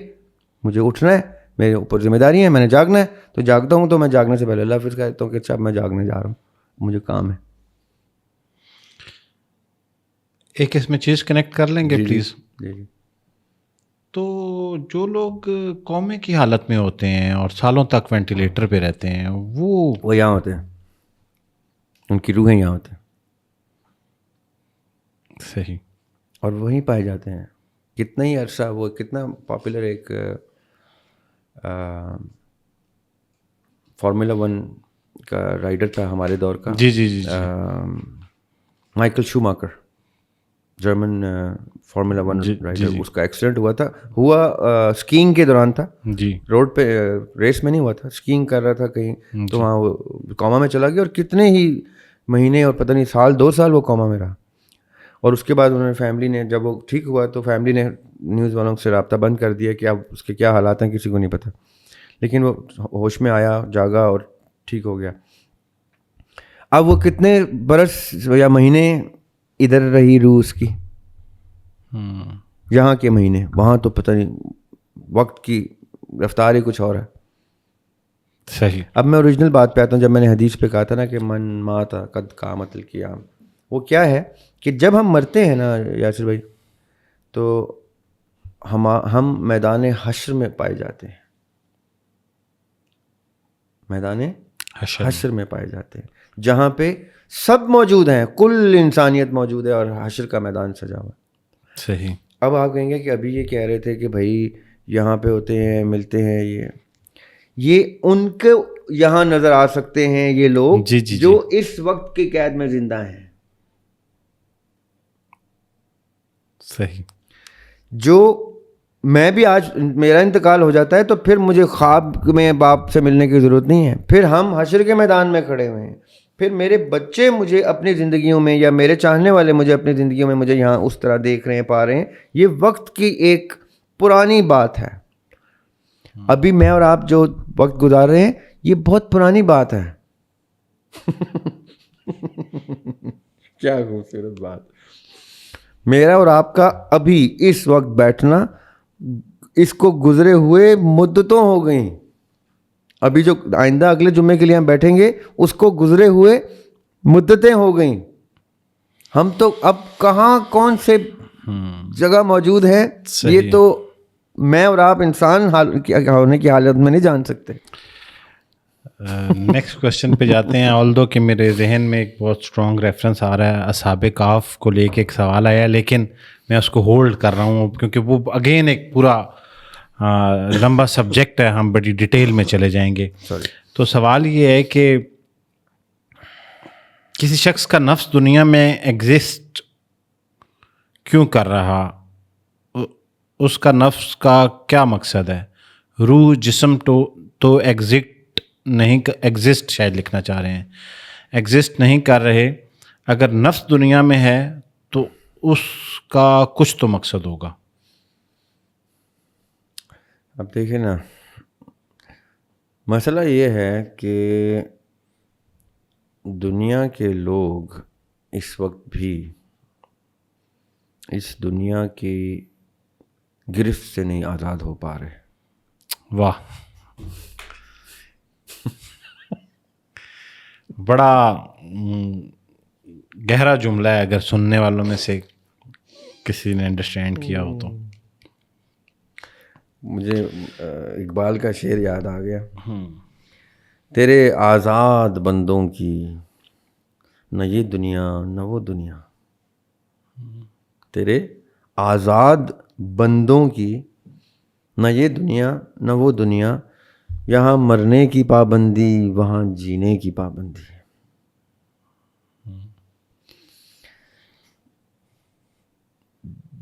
مجھے اٹھنا ہے, میرے اوپر ذمہ داری ہے, میں نے جاگنا ہے. تو جاگتا ہوں تو میں جاگنے سے پہلے اللہ حافظ کہتا ہوں کہ اچھا میں جاگنے جا رہا ہوں, مجھے کام ہے. ایک اس میں چیز کنیکٹ کر لیں گے پلیز. جی. تو جو لوگ کومے کی حالت میں ہوتے ہیں اور سالوں تک وینٹیلیٹر پہ رہتے ہیں وہ یہاں ہوتے ہیں, ان کی روحیں یہاں ہوتے ہیں. صحیح. اور وہیں پائے جاتے ہیں. کتنا ہی عرصہ, وہ کتنا پاپولر ایک فارمولا 1 کا رائڈر تھا ہمارے دور کا, جی Michael Schumacher, German formula 1 rider. اس کا ایکسیڈنٹ ہوا اسکینگ کے دوران تھا. جی. روڈ پہ ریس میں نہیں ہوا تھا, اسکینگ کر رہا تھا کہیں, تو وہاں وہ کوما میں چلا گیا اور کتنے ہی مہینے اور پتہ نہیں سال 2 سال وہ کوما میں رہا. اور اس کے بعد انہوں نے فیملی نے, جب وہ ٹھیک ہوا تو فیملی نے نیوز والوں سے رابطہ بند کر دیا کہ اب اس کے کیا حالات ہیں کسی کو نہیں پتہ. لیکن وہ ہوش میں آیا, جاگا اور ٹھیک ہو گیا. اب وہ کتنے برس یا مہینے ادھر رہی روح اس کی, یہاں کے مہینے, وہاں تو پتہ نہیں, وقت کی رفتار ہی کچھ اور ہے. صحیح. اب میں اوریجنل بات پہ آتا ہوں. جب میں نے حدیث پہ کہا تھا نا کہ من مات قد قامت القیام, وہ کیا ہے کہ جب ہم مرتے ہیں نا یاسر بھائی, تو ہم میدان حشر میں پائے جاتے ہیں, میدان حشر میں پائے جاتے ہیں, جہاں پہ سب موجود ہیں, کل انسانیت موجود ہے اور حشر کا میدان سجا ہوا. صحیح. اب آپ کہیں گے کہ ابھی یہ کہہ رہے تھے کہ بھائی یہاں پہ ہوتے ہیں, ملتے ہیں, یہ ان کے یہاں نظر آ سکتے ہیں یہ لوگ جی جی جو اس وقت کی قید میں زندہ ہیں. صحیح. جو میں بھی آج میرا انتقال ہو جاتا ہے تو پھر مجھے خواب میں باپ سے ملنے کی ضرورت نہیں ہے, پھر ہم حشر کے میدان میں کھڑے ہوئے ہیں, پھر میرے بچے مجھے اپنی زندگیوں میں یا میرے چاہنے والے مجھے اپنی زندگیوں میں مجھے یہاں اس طرح دیکھ رہے ہیں, پا رہے ہیں. یہ وقت کی ایک پرانی بات ہے. ابھی میں اور آپ جو وقت گزار رہے ہیں یہ بہت پرانی بات ہے. کیا خوبصورت بات. میرا اور آپ کا ابھی اس وقت بیٹھنا اس کو گزرے ہوئے مدتوں ہو گئیں. ابھی جو آئندہ اگلے جمعے کے لیے ہم بیٹھیں گے اس کو گزرے ہوئے مدتیں ہو گئیں. ہم تو اب کہاں کون سے جگہ موجود ہے یہ تو میں اور آپ انسان ہونے کی حالت میں نہیں جان سکتے. نیکسٹ کوشچن پہ جاتے ہیں. آلدو کہ میرے ذہن میں ایک بہت اسٹرانگ ریفرنس آ رہا ہے, اصحاب کہف کو لے کے ایک سوال آیا, لیکن میں اس کو ہولڈ کر رہا ہوں کیونکہ وہ اگین ایک پورا لمبا سبجیکٹ ہے, ہم بڑی ڈیٹیل میں چلے جائیں گے. تو سوال یہ ہے کہ کسی شخص کا نفس دنیا میں ایگزسٹ کیوں کر رہا, اس کا نفس کا کیا مقصد ہے. روح جسم تو ایگزسٹ شاید لکھنا چاہ رہے ہیں, ایگزسٹ نہیں کر رہے. اگر نفس دنیا میں ہے تو اس کا کچھ تو مقصد ہوگا. اب دیکھیں نا, مسئلہ یہ ہے کہ دنیا کے لوگ اس وقت بھی اس دنیا کی گرفت سے نہیں آزاد ہو پا رہے. واہ, بڑا گہرا جملہ ہے. اگر سننے والوں میں سے کسی نے انڈرسٹینڈ کیا ہو تو. مجھے اقبال کا شعر یاد آ گیا. تیرے آزاد بندوں کی نہ یہ دنیا نہ وہ دنیا, تیرے آزاد بندوں کی نہ یہ دنیا نہ وہ دنیا, یہاں مرنے کی پابندی وہاں جینے کی پابندی.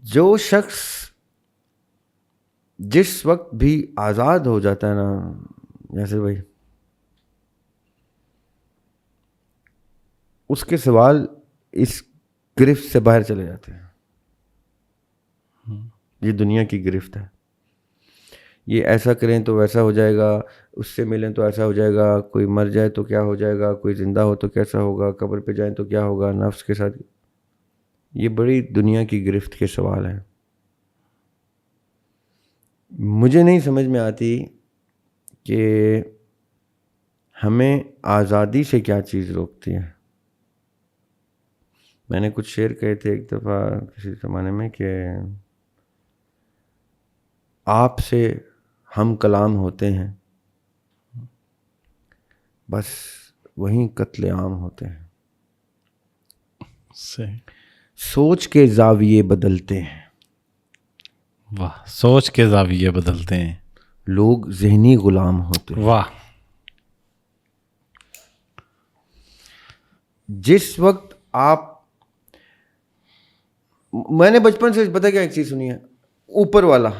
جو شخص جس وقت بھی آزاد ہو جاتا ہے نا یاسر بھائی, اس کے سوال اس گرفت سے باہر چلے جاتے ہیں. یہ دنیا کی گرفت ہے. یہ ایسا کریں تو ویسا ہو جائے گا, اس سے ملیں تو ایسا ہو جائے گا, کوئی مر جائے تو کیا ہو جائے گا, کوئی زندہ ہو تو کیسا ہوگا, قبر پہ جائیں تو کیا ہوگا, نفس کے ساتھ. یہ بڑی دنیا کی گرفت کے سوال ہیں. مجھے نہیں سمجھ میں آتی کہ ہمیں آزادی سے کیا چیز روکتی ہے. میں نے کچھ شعر کہے تھے ایک دفعہ کسی زمانے میں کہ آپ سے ہم کلام ہوتے ہیں, بس وہیں قتل عام ہوتے ہیں. سوچ کے زاویے بدلتے ہیں. واہ, سوچ کے زاویے بدلتے ہیں, لوگ ذہنی غلام ہوتے ہیں. واہ. جس وقت آپ, میں نے بچپن سے پتہ کیا ایک چیز سنی ہے, اوپر والا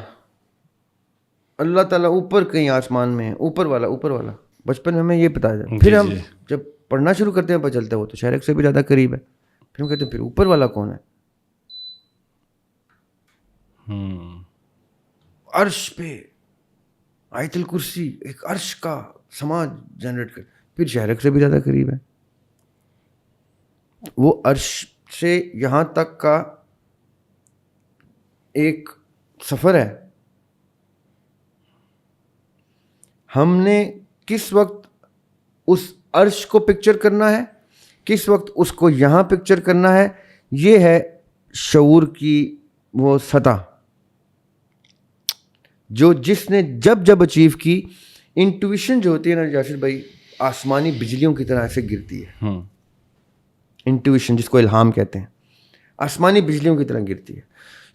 اللہ تعالیٰ اوپر کہیں آسمان میں ہے, اوپر والا اوپر والا. بچپن میں ہمیں یہ بتایا جائے, پھر ہم جب پڑھنا شروع کرتے ہیں پتہ چلتا ہے وہ تو شارک سے بھی زیادہ قریب ہے. پھر ہم کہتے ہیں پھر اوپر والا کون ہے. عرش پہ آیت الکرسی ایک عرش کا سماج جنریٹ کر, پھر شارک سے بھی زیادہ قریب ہے. وہ عرش سے یہاں تک کا ایک سفر ہے. ہم نے کس وقت اس عرش کو پکچر کرنا ہے, کس وقت اس کو یہاں پکچر کرنا ہے, یہ ہے شعور کی وہ سطح جو جس نے جب اچیو کی. انٹویشن جو ہوتی ہے نا یاسر بھائی, آسمانی بجلیوں کی طرح ایسے گرتی ہے. انٹویشن جس کو الہام کہتے ہیں, آسمانی بجلیوں کی طرح گرتی ہے.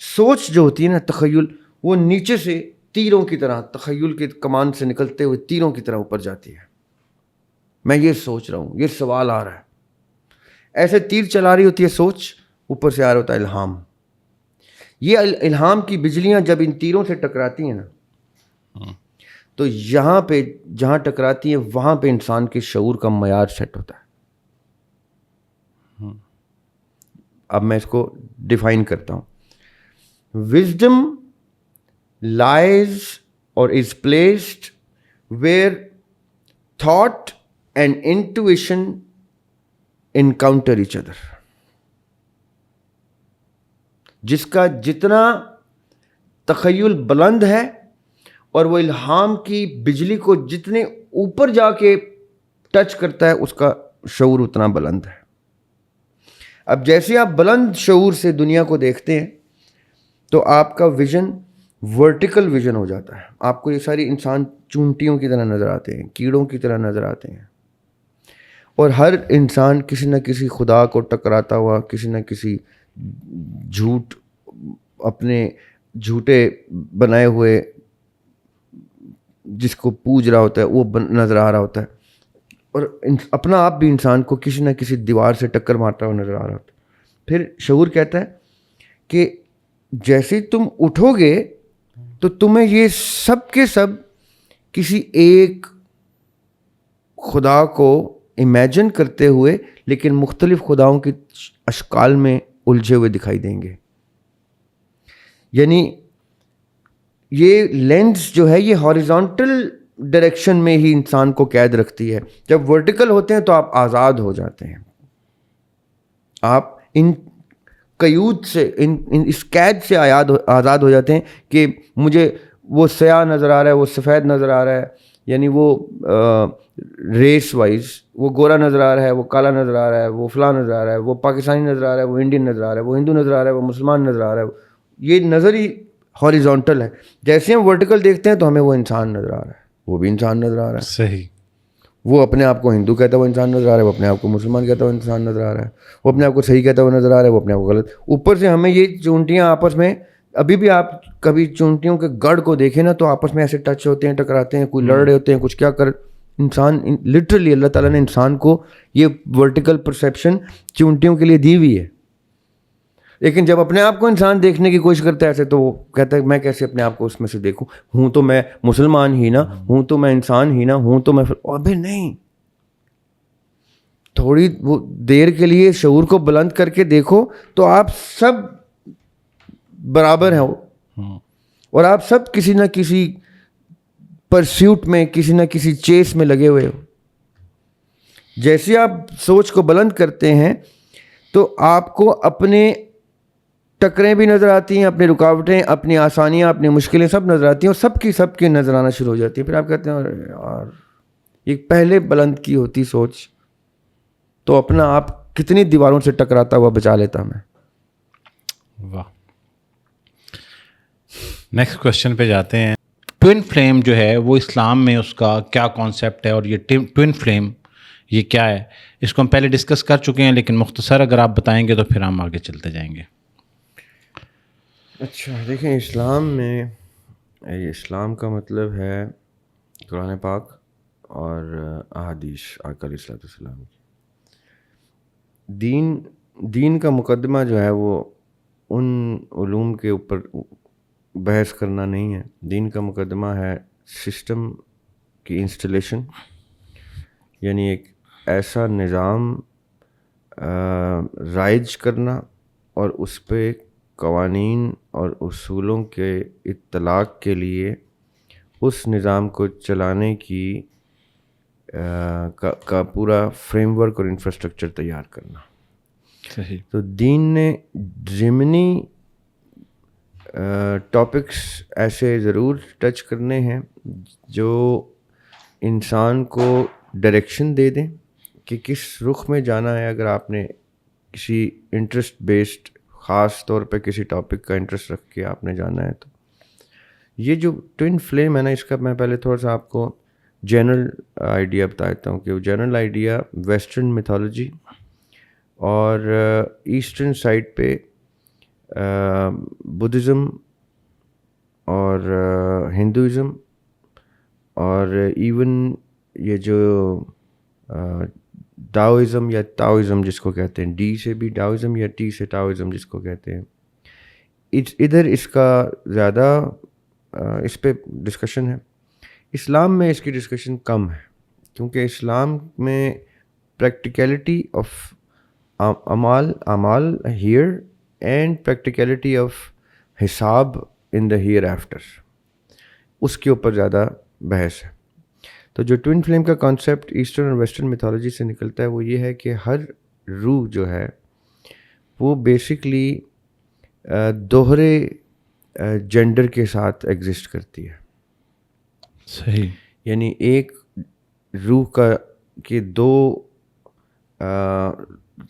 سوچ جو ہوتی ہے نا, تخیل, وہ نیچے سے تیروں کی طرح, تخیل کے کمان سے نکلتے ہوئے تیروں کی طرح اوپر جاتی ہے. میں یہ سوچ رہا ہوں, یہ سوال آ رہا ہے, ایسے تیر چلا رہی ہوتی ہے سوچ, اوپر سے آ رہا ہوتا ہے الہام. یہ الہام کی بجلیاں جب ان تیروں سے ٹکراتی ہیں نا, تو یہاں پہ جہاں ٹکراتی ہیں وہاں پہ انسان کے شعور کا معیار سیٹ ہوتا ہے. اب میں اس کو ڈیفائن کرتا ہوں. وزڈم لائز اور is placed where thought and intuition encounter each other. جس کا جتنا تخیل بلند ہے اور وہ الہام کی بجلی کو جتنے اوپر جا کے ٹچ کرتا ہے, اس کا شعور اتنا بلند ہے. اب جیسے آپ بلند شعور سے دنیا کو دیکھتے ہیں تو آپ کا ویژن ورٹیکل ویژن ہو جاتا ہے. آپ کو یہ ساری انسان چونٹیوں کی طرح نظر آتے ہیں, کیڑوں کی طرح نظر آتے ہیں, اور ہر انسان کسی نہ کسی خدا کو ٹکراتا ہوا, کسی نہ کسی جھوٹ, اپنے جھوٹے بنائے ہوئے جس کو پوج رہا ہوتا ہے وہ نظر آ رہا ہوتا ہے, اور اپنا آپ بھی انسان کو کسی نہ کسی دیوار سے ٹکر مارتا ہوا نظر آ رہا ہوتا ہے. پھر شعور کہتا ہے کہ جیسے تم اٹھو گے تو تمہیں یہ سب کے سب کسی ایک خدا کو امیجن کرتے ہوئے لیکن مختلف خداؤں کی اشکال میں الجھے ہوئے دکھائی دیں گے. یعنی یہ لینس جو ہے یہ ہاریزونٹل ڈائریکشن میں ہی انسان کو قید رکھتی ہے. جب ورٹیکل ہوتے ہیں تو آپ آزاد ہو جاتے ہیں, آپ ان قیود سے اس قید سے آزاد ہو جاتے ہیں کہ مجھے وہ سیاہ نظر آ رہا ہے, وہ سفید نظر آ رہا ہے, یعنی وہ ریس وائز وہ گورا نظر آ رہا ہے, وہ کالا نظر آ رہا ہے, وہ فلاں نظر آ رہا ہے, وہ پاکستانی نظر آ رہا ہے, وہ انڈین نظر آ رہا ہے, وہ ہندو نظر آ رہا ہے, وہ مسلمان نظر آ رہا ہے. یہ نظر ہی ہاریزونٹل ہے. جیسے ہم ورٹیکل دیکھتے ہیں تو ہمیں وہ انسان نظر آ رہا ہے, وہ بھی انسان نظر آ رہا ہے. صحیح. وہ اپنے آپ کو ہندو کہتا ہے وہ انسان نظر آ رہا ہے, وہ اپنے آپ کو مسلمان کہتا ہے وہ انسان نظر آ رہا ہے, وہ اپنے آپ کو صحیح کہتا ہے وہ نظر آ رہا ہے, وہ اپنے آپ کو غلط. اوپر سے ہمیں یہ چونٹیاں آپس میں, ابھی بھی آپ کبھی چونٹیوں کے گڑھ کو دیکھیں نا تو آپس میں ایسے ٹچ ہوتے ہیں, ٹکراتے ہیں, کوئی لڑ رہے ہوتے ہیں, کچھ کیا کر. انسان لٹرلی اللہ تعالیٰ نے انسان کو یہ ورٹیکل پرسیپشن چونٹیوں کے لیے دی ہوئی ہے. لیکن جب اپنے آپ کو انسان دیکھنے کی کوشش کرتا ہے ایسے, تو وہ کہتا ہے میں کیسے اپنے آپ کو اس میں سے دیکھوں, ہوں تو میں مسلمان ہی نا, ہوں تو میں انسان ہی نا, ہوں تو میں. ابھی نہیں, تھوڑی وہ دیر کے لیے شعور کو بلند کر کے دیکھو تو آپ سب برابر ہیں, اور آپ سب کسی نہ کسی پرسیوٹ میں, کسی نہ کسی چیس میں لگے ہوئے ہو. جیسے آپ سوچ کو بلند کرتے ہیں تو آپ کو اپنے ٹکریں بھی نظر آتی ہیں, اپنی رکاوٹیں, اپنی آسانیاں, اپنی مشکلیں سب نظر آتی ہیں, اور سب کی نظر آنا شروع ہو جاتی ہیں. پھر آپ کہتے ہیں یار یہ پہلے بلند کی ہوتی سوچ تو اپنا آپ کتنی دیواروں سے ٹکراتا ہوا بچا لیتا میں. واہ. نیکسٹ کوشچن پہ جاتے ہیں. ٹوئن فلیم جو ہے وہ اسلام میں اس کا کیا کانسیپٹ ہے, اور یہ ٹوئن فلیم یہ کیا ہے؟ اس کو ہم پہلے ڈسکس کر چکے ہیں, لیکن مختصر اگر آپ بتائیں گے تو پھر ہم آگے چلتے جائیں گے. اچھا دیکھیں, اسلام میں اسلام کا مطلب ہے قرآن پاک اور احادیث آقا علیہ الصلوۃ والسلام کی. دین کا مقدمہ جو ہے وہ ان علوم کے اوپر بحث کرنا نہیں ہے. دین کا مقدمہ ہے سسٹم کی انسٹالیشن, یعنی ایک ایسا نظام رائج کرنا اور اس پہ قوانین اور اصولوں کے اطلاق کے لیے اس نظام کو چلانے کی کا پورا فریم ورک اور انفراسٹرکچر تیار کرنا. صحیح. تو دین نے ضمنی ٹاپکس ایسے ضرور ٹچ کرنے ہیں جو انسان کو ڈائریکشن دے دیں کہ کس رخ میں جانا ہے. اگر آپ نے کسی انٹرسٹ بیسڈ خاص طور پہ کسی ٹاپک کا انٹرسٹ رکھ کے آپ نے جانا ہے, تو یہ جو ٹوئن فلیم ہے نا, اس کا میں پہلے تھوڑا سا آپ کو جنرل آئیڈیا بتا دیتا ہوں. کہ وہ جنرل آئیڈیا ویسٹرن میتھولوجی اور ایسٹرن سائڈ پہ بدھزم اور ہندوازم اور ایون یہ جو ڈاؤزم یا تاؤزم جس کو کہتے ہیں, ڈی سے بھی ڈاؤزم یا ٹی سے ٹاؤزم جس کو کہتے ہیں, ادھر اس کا زیادہ اس پہ ڈسکشن ہے. اسلام میں اس کی ڈسکشن کم ہے, کیونکہ اسلام میں پریکٹیکلٹی آف اعمال ہیئر اینڈ پریکٹیکلٹی آف حساب ان دا ہیئر آفٹر, اس کے اوپر زیادہ بحث ہے. تو جو ٹوئن فلیم کا کانسیپٹ ایسٹرن اور ویسٹرن میتھولوجی سے نکلتا ہے وہ یہ ہے کہ ہر روح جو ہے وہ بیسکلی دوہرے جینڈر کے ساتھ ایگزسٹ کرتی ہے. صحیح. یعنی ایک روح کے دو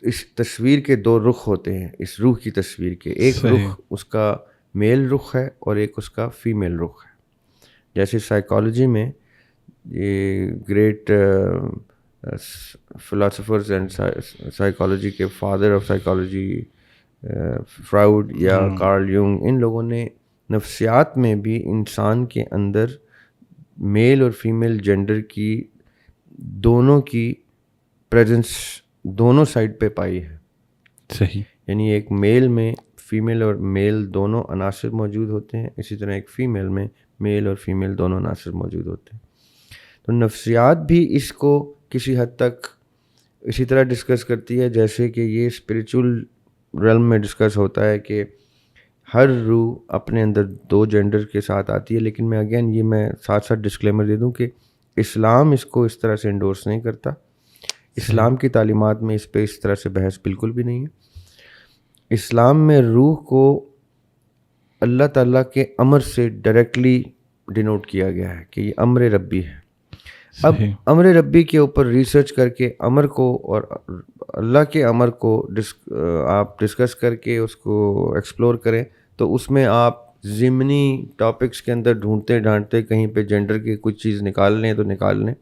اس تصویر کے دو رخ ہوتے ہیں, اس روح کی تصویر کے. ایک رخ اس کا میل رخ ہے اور ایک اس کا فیمیل رخ ہے. جیسے سائیکالوجی میں یہ گریٹ فلاسفرز اینڈ سائیکالوجی کے فادر آف سائیکالوجی فراؤڈ یا کارل یونگ, ان لوگوں نے نفسیات میں بھی انسان کے اندر میل اور فیمیل جینڈر کی دونوں کی پریزنس دونوں سائڈ پہ پائی ہے. صحیح. یعنی ایک میل میں فیمیل اور میل دونوں عناصر موجود ہوتے ہیں, اسی طرح ایک فیمیل میں میل اور فیمیل دونوں عناصر موجود ہوتے ہیں. تو نفسیات بھی اس کو کسی حد تک اسی طرح ڈسکس کرتی ہے جیسے کہ یہ اسپریچول ریلم میں ڈسکس ہوتا ہے کہ ہر روح اپنے اندر دو جینڈر کے ساتھ آتی ہے. لیکن میں ساتھ ساتھ ڈسکلیمر دے دوں کہ اسلام اس کو اس طرح سے انڈورس نہیں کرتا. اسلام کی تعلیمات میں اس پہ اس طرح سے بحث بالکل بھی نہیں ہے. اسلام میں روح کو اللہ تعالیٰ کے امر سے ڈائریکٹلی ڈینوٹ کیا گیا ہے کہ یہ امر ربی ہے. اب امر ربی کے اوپر ریسرچ کر کے امر کو اور اللہ کے امر کو آپ ڈسکس کر کے اس کو ایکسپلور کریں تو اس میں آپ ضمنی ٹاپکس کے اندر ڈھونڈتے کہیں پہ جینڈر کی کچھ چیز نکال لیں تو نکال لیں.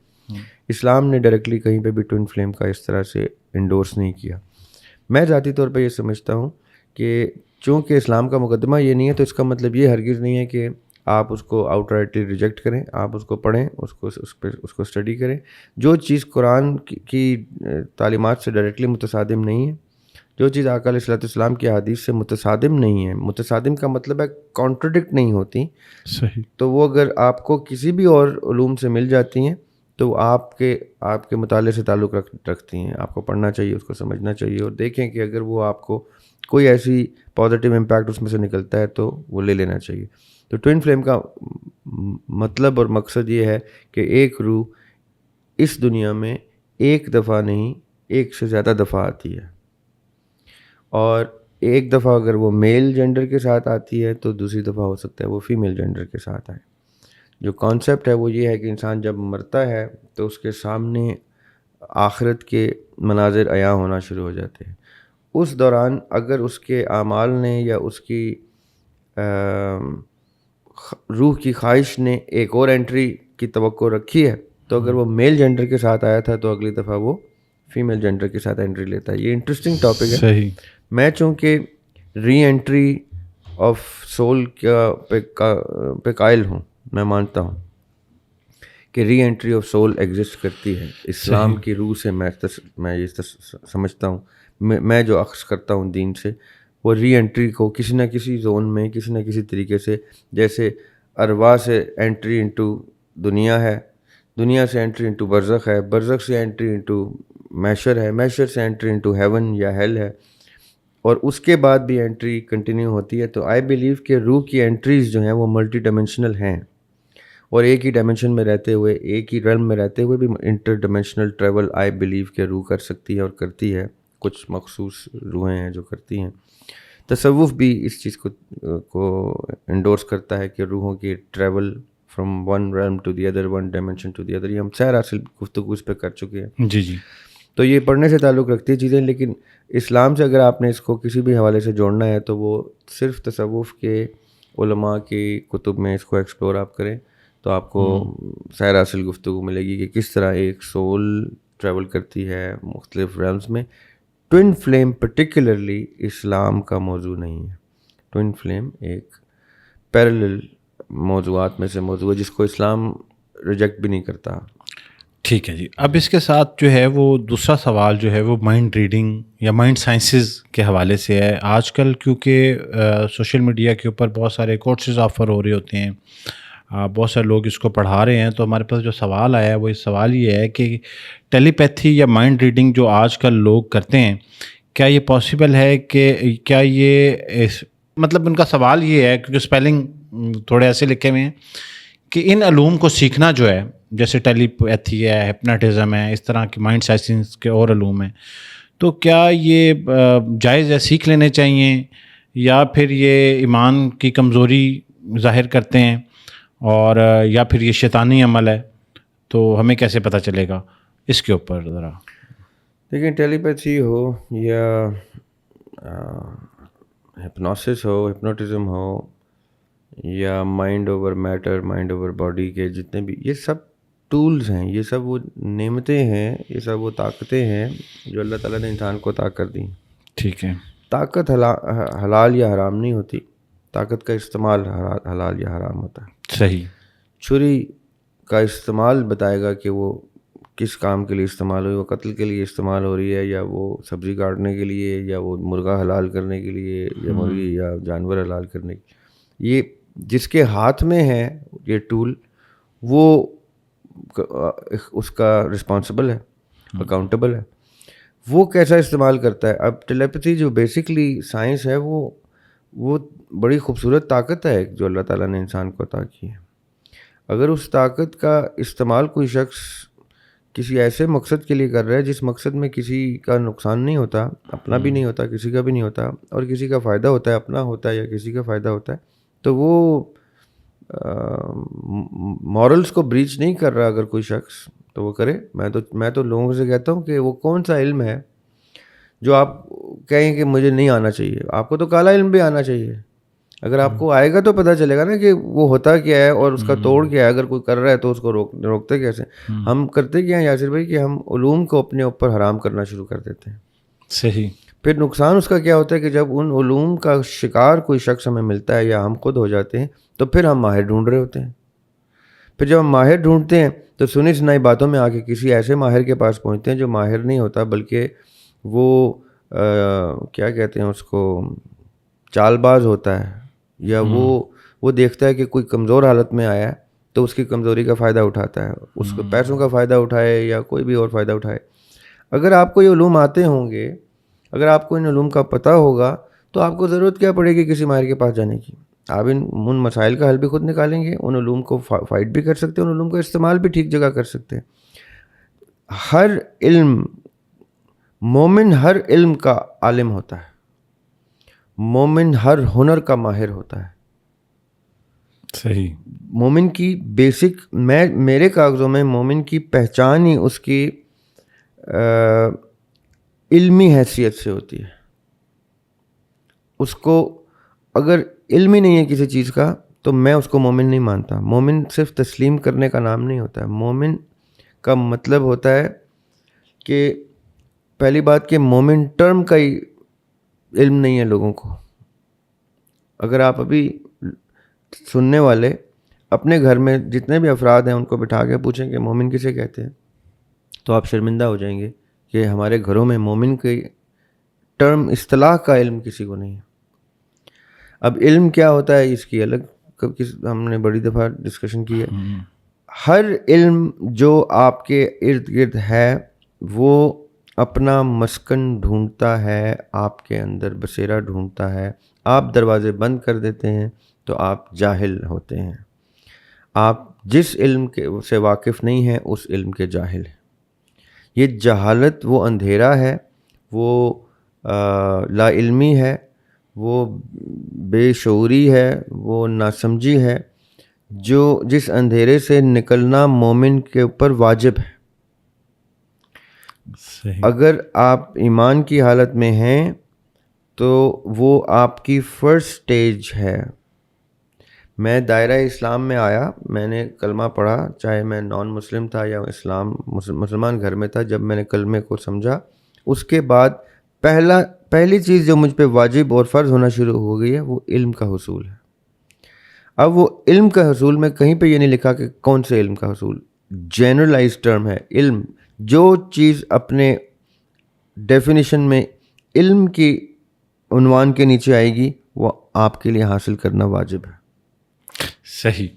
اسلام نے ڈائریکٹلی کہیں پہ بھی ٹوئن فلیم کا اس طرح سے انڈورس نہیں کیا. میں ذاتی طور پہ یہ سمجھتا ہوں کہ چونکہ اسلام کا مقدمہ یہ نہیں ہے تو اس کا مطلب یہ ہرگز نہیں ہے کہ آپ اس کو آؤٹ رائٹلی ریجیکٹ کریں. آپ اس کو پڑھیں, اس کو اسٹڈی کریں. جو چیز قرآن کی تعلیمات سے ڈائریکٹلی متصادم نہیں ہے, جو چیز آقا علیہ الصلوۃ والسلام کی احادیث سے متصادم نہیں ہے, متصادم کا مطلب ہے کانٹرڈکٹ نہیں ہوتی, صحیح, تو وہ اگر آپ کو کسی بھی اور علوم سے مل جاتی ہیں تو آپ کے مطالعے سے تعلق رکھتی ہیں. آپ کو پڑھنا چاہیے, اس کو سمجھنا چاہیے اور دیکھیں کہ اگر وہ آپ کو کوئی ایسی پازیٹیو امپیکٹ اس میں سے نکلتا ہے تو وہ لے لینا چاہیے. تو ٹوئن فلیم کا مطلب اور مقصد یہ ہے کہ ایک روح اس دنیا میں ایک دفعہ نہیں ایک سے زیادہ دفعہ آتی ہے, اور ایک دفعہ اگر وہ میل جینڈر کے ساتھ آتی ہے تو دوسری دفعہ ہو سکتا ہے وہ فیمیل جینڈر کے ساتھ آئے. جو کانسیپٹ ہے وہ یہ ہے کہ انسان جب مرتا ہے تو اس کے سامنے آخرت کے مناظر عیاں ہونا شروع ہو جاتے ہیں. اس دوران اگر اس کے اعمال نے یا اس کی روح کی خواہش نے ایک اور انٹری کی توقع رکھی ہے تو اگر وہ میل جینڈر کے ساتھ آیا تھا تو اگلی دفعہ وہ فیمیل جینڈر کے ساتھ انٹری لیتا ہے. یہ انٹرسٹنگ ٹاپک ہے. صحیح. میں چونکہ ری انٹری آف سول پہ قائل ہوں, میں مانتا ہوں کہ ری انٹری آف سول ایگزسٹ کرتی ہے. اسلام کی روح سے میں یہ سمجھتا ہوں, میں جو اخذ کرتا ہوں دین سے, وہ ری انٹری کو کسی نہ کسی زون میں کسی نہ کسی طریقے سے, جیسے ارواح سے انٹری انٹو دنیا ہے, دنیا سے انٹری انٹو برزخ ہے, برزخ سے انٹری انٹو میشر ہے, میشر سے انٹری انٹو ہیون یا ہیل ہے, اور اس کے بعد بھی انٹری کنٹینیو ہوتی ہے. تو آئی بلیو کہ روح کی انٹریز جو ہیں وہ ملٹی ڈائمینشنل ہیں, اور ایک ہی ڈائمینشن میں رہتے ہوئے, ایک ہی ریلم میں رہتے ہوئے بھی interdimensional travel I believe کہ روح کر سکتی ہے اور کرتی ہے. کچھ مخصوص روحیں ہیں جو کرتی ہیں. تصوف بھی اس چیز کو انڈورس کرتا ہے کہ روحوں کی travel from one realm to the other, one dimension to the other. یہ ہم سیر حاصل گفتگو اس پہ کر چکے ہیں. جی جی. تو یہ پڑھنے سے تعلق رکھتی ہے چیزیں, لیکن اسلام سے اگر آپ نے اس کو کسی بھی حوالے سے جوڑنا ہے تو وہ صرف تصوف کے علماء کی کتب میں اس کو ایکسپلور آپ کریں تو آپ کو سیر حاصل گفتگو ملے گی کہ کس طرح ایک سول ٹریول کرتی ہے مختلف ریلمز میں. ٹوئن فلیم پرٹیکولرلی اسلام کا موضوع نہیں ہے. ٹوئن فلیم ایک پیرلل موضوعات میں سے موضوع ہے جس کو اسلام ریجیکٹ بھی نہیں کرتا. ٹھیک ہے جی. اب اس کے ساتھ جو ہے وہ دوسرا سوال جو ہے وہ مائنڈ ریڈنگ یا مائنڈ سائنسز کے حوالے سے ہے. آج کل کیونکہ سوشل میڈیا کے اوپر بہت سارے کورسز آفر ہو رہے ہوتے ہیں, بہت سارے لوگ اس کو پڑھا رہے ہیں, تو ہمارے پاس جو سوال آیا ہے وہ اس سوال یہ ہے کہ ٹیلی پیتھی یا مائنڈ ریڈنگ جو آج کل لوگ کرتے ہیں, کیا یہ پاسبل ہے کہ کیا یہ مطلب ان کا سوال یہ ہے کیونکہ اسپیلنگ تھوڑے ایسے لکھے ہوئے ہیں کہ ان علوم کو سیکھنا جو ہے جیسے ٹیلی پیتھی ہے, ہپناٹزم ہے, اس طرح کی مائنڈ سائنس کے اور علوم ہیں, تو کیا یہ جائز ہے, سیکھ لینے چاہیے, یا پھر یہ ایمان کی کمزوری ظاہر کرتے ہیں, اور یا پھر یہ شیطانی عمل ہے؟ تو ہمیں کیسے پتہ چلے گا اس کے اوپر ذرا. دیکھیں, ٹیلی پیتھی ہو یا ہپنوسس ہو, ہپنوٹزم ہو, یا mind over matter, mind over body کے جتنے بھی یہ سب ٹولز ہیں, یہ سب وہ نعمتیں ہیں, یہ سب وہ طاقتیں ہیں جو اللہ تعالیٰ نے انسان کو عطا کر دی. ٹھیک ہے. طاقت حلال یا حرام نہیں ہوتی, طاقت کا استعمال حلال یا حرام ہوتا ہے. صحیح. چھری کا استعمال بتائے گا کہ وہ کس کام کے لیے استعمال ہوئی, وہ قتل کے لیے استعمال ہو رہی ہے, یا وہ سبزی کاٹنے کے لیے, یا وہ مرغا حلال کرنے کے لیے, یا مرغی یا جانور حلال کرنے کے لیے. یہ جس کے ہاتھ میں ہے یہ ٹول, وہ اس کا رسپانسبل ہے, اکاؤنٹیبل ہے, وہ کیسا استعمال کرتا ہے. اب ٹیلیپیتھی جو بیسکلی سائنس ہے وہ بڑی خوبصورت طاقت ہے جو اللہ تعالیٰ نے انسان کو عطا کی ہے. اگر اس طاقت کا استعمال کوئی شخص کسی ایسے مقصد کے لیے کر رہا ہے جس مقصد میں کسی کا نقصان نہیں ہوتا, اپنا بھی نہیں ہوتا, کسی کا بھی نہیں ہوتا, اور کسی کا فائدہ ہوتا ہے, اپنا ہوتا ہے یا کسی کا فائدہ ہوتا ہے, تو وہ مورلز کو بریچ نہیں کر رہا. اگر کوئی شخص تو وہ کرے. میں تو لوگوں سے کہتا ہوں کہ وہ کون سا علم ہے جو آپ کہیں کہ مجھے نہیں آنا چاہیے. آپ کو تو کالا علم بھی آنا چاہیے. اگر آپ کو آئے گا تو پتہ چلے گا نا کہ وہ ہوتا کیا ہے اور اس کا توڑ کیا ہے. اگر کوئی کر رہا ہے تو اس کو روکتے کیسے. ہم کرتے کیا ہیں یاسر بھائی کہ ہم علوم کو اپنے اوپر حرام کرنا شروع کر دیتے ہیں. صحیح. پھر نقصان اس کا کیا ہوتا ہے کہ جب ان علوم کا شکار کوئی شخص ہمیں ملتا ہے یا ہم خود ہو جاتے ہیں تو پھر ہم ماہر ڈھونڈ رہے ہوتے ہیں. پھر جب ہم ماہر ڈھونڈتے ہیں تو سنی سنائی باتوں میں آ کے کسی ایسے ماہر کے پاس پہنچتے ہیں جو ماہر نہیں ہوتا, بلکہ وہ کیا کہتے ہیں اس کو, چال باز ہوتا ہے, یا وہ دیکھتا ہے کہ کوئی کمزور حالت میں آیا ہے تو اس کی کمزوری کا فائدہ اٹھاتا ہے, اس کو پیسوں کا فائدہ اٹھائے یا کوئی بھی اور فائدہ اٹھائے. اگر آپ کو یہ علوم آتے ہوں گے, اگر آپ کو ان علوم کا پتہ ہوگا, تو آپ کو ضرورت کیا پڑے گی کسی ماہر کے پاس جانے کی. آپ ان مسائل کا حل بھی خود نکالیں گے, ان علوم کو فائٹ بھی کر سکتے ہیں, ان علوم کا استعمال بھی ٹھیک جگہ کر سکتے ہیں. ہر علم, مومن ہر علم کا عالم ہوتا ہے, مومن ہر ہنر کا ماہر ہوتا ہے. صحیح. مومن کی بیسک, میرے کاغذوں میں مومن کی پہچان ہی اس کی علمی حیثیت سے ہوتی ہے. اس کو اگر علم ہی نہیں ہے کسی چیز کا تو میں اس کو مومن نہیں مانتا. مومن صرف تسلیم کرنے کا نام نہیں ہوتا ہے. مومن کا مطلب ہوتا ہے کہ پہلی بات کہ مومن ٹرم کا ہی علم نہیں ہے لوگوں کو. اگر آپ ابھی سننے والے اپنے گھر میں جتنے بھی افراد ہیں ان کو بٹھا کے پوچھیں کہ مومن کسے کہتے ہیں, تو آپ شرمندہ ہو جائیں گے کہ ہمارے گھروں میں مومن کی ٹرم, اصطلاح کا علم کسی کو نہیں ہے. اب علم کیا ہوتا ہے اس کی الگ ہم نے بڑی دفعہ ڈسکشن کی ہے. ہر علم جو آپ کے ارد گرد ہے وہ اپنا مسکن ڈھونڈتا ہے, آپ کے اندر بسیرا ڈھونڈتا ہے. آپ دروازے بند کر دیتے ہیں تو آپ جاہل ہوتے ہیں. آپ جس علم کے سے واقف نہیں ہیں اس علم کے جاہل ہیں. یہ جہالت وہ اندھیرا ہے, وہ لا علمی ہے, وہ بے شعوری ہے, وہ ناسمجھی ہے, جس اندھیرے سے نکلنا مومن کے اوپر واجب ہے. صحیح. اگر آپ ایمان کی حالت میں ہیں تو وہ آپ کی فرسٹ سٹیج ہے. میں دائرہ اسلام میں آیا, میں نے کلمہ پڑھا, چاہے میں نان مسلم تھا یا مسلمان گھر میں تھا. جب میں نے کلمے کو سمجھا, اس کے بعد پہلی چیز جو مجھ پہ واجب اور فرض ہونا شروع ہو گئی ہے وہ علم کا حصول ہے. اب وہ علم کا حصول میں کہیں پہ یہ نہیں لکھا کہ کون سے علم کا حصول, جنرلائز ٹرم ہے علم. جو چیز اپنے ڈیفینیشن میں علم کی عنوان کے نیچے آئے گی وہ آپ کے لیے حاصل کرنا واجب ہے. صحیح.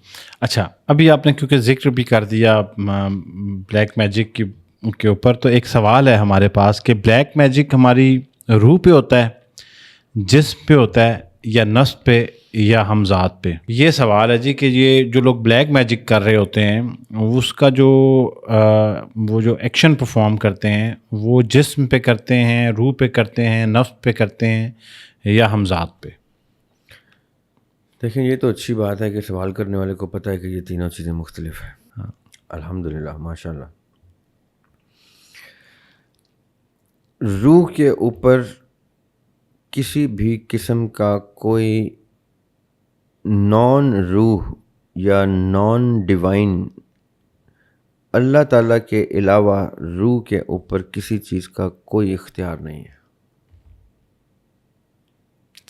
اچھا ابھی آپ نے کیونکہ ذکر بھی کر دیا بلیک میجک کے اوپر, تو ایک سوال ہے ہمارے پاس کہ بلیک میجک ہماری روح پہ ہوتا ہے, جسم پہ ہوتا ہے, یا نفس پہ, یا ہم ذات پہ؟ یہ سوال ہے جی کہ یہ جو لوگ بلیک میجک کر رہے ہوتے ہیں اس کا جو وہ جو ایکشن پرفارم کرتے ہیں وہ جسم پہ کرتے ہیں, روح پہ کرتے ہیں, نفس پہ کرتے ہیں, یا ہم ذات پہ؟ دیکھیں یہ تو اچھی بات ہے کہ سوال کرنے والے کو پتہ ہے کہ یہ تینوں چیزیں مختلف ہیں. ہاں الحمدللہ ماشاء اللہ. روح کے اوپر کسی بھی قسم کا کوئی نان روح یا نان ڈیوائن اللہ تعالیٰ کے علاوہ روح کے اوپر کسی چیز کا کوئی اختیار نہیں ہے.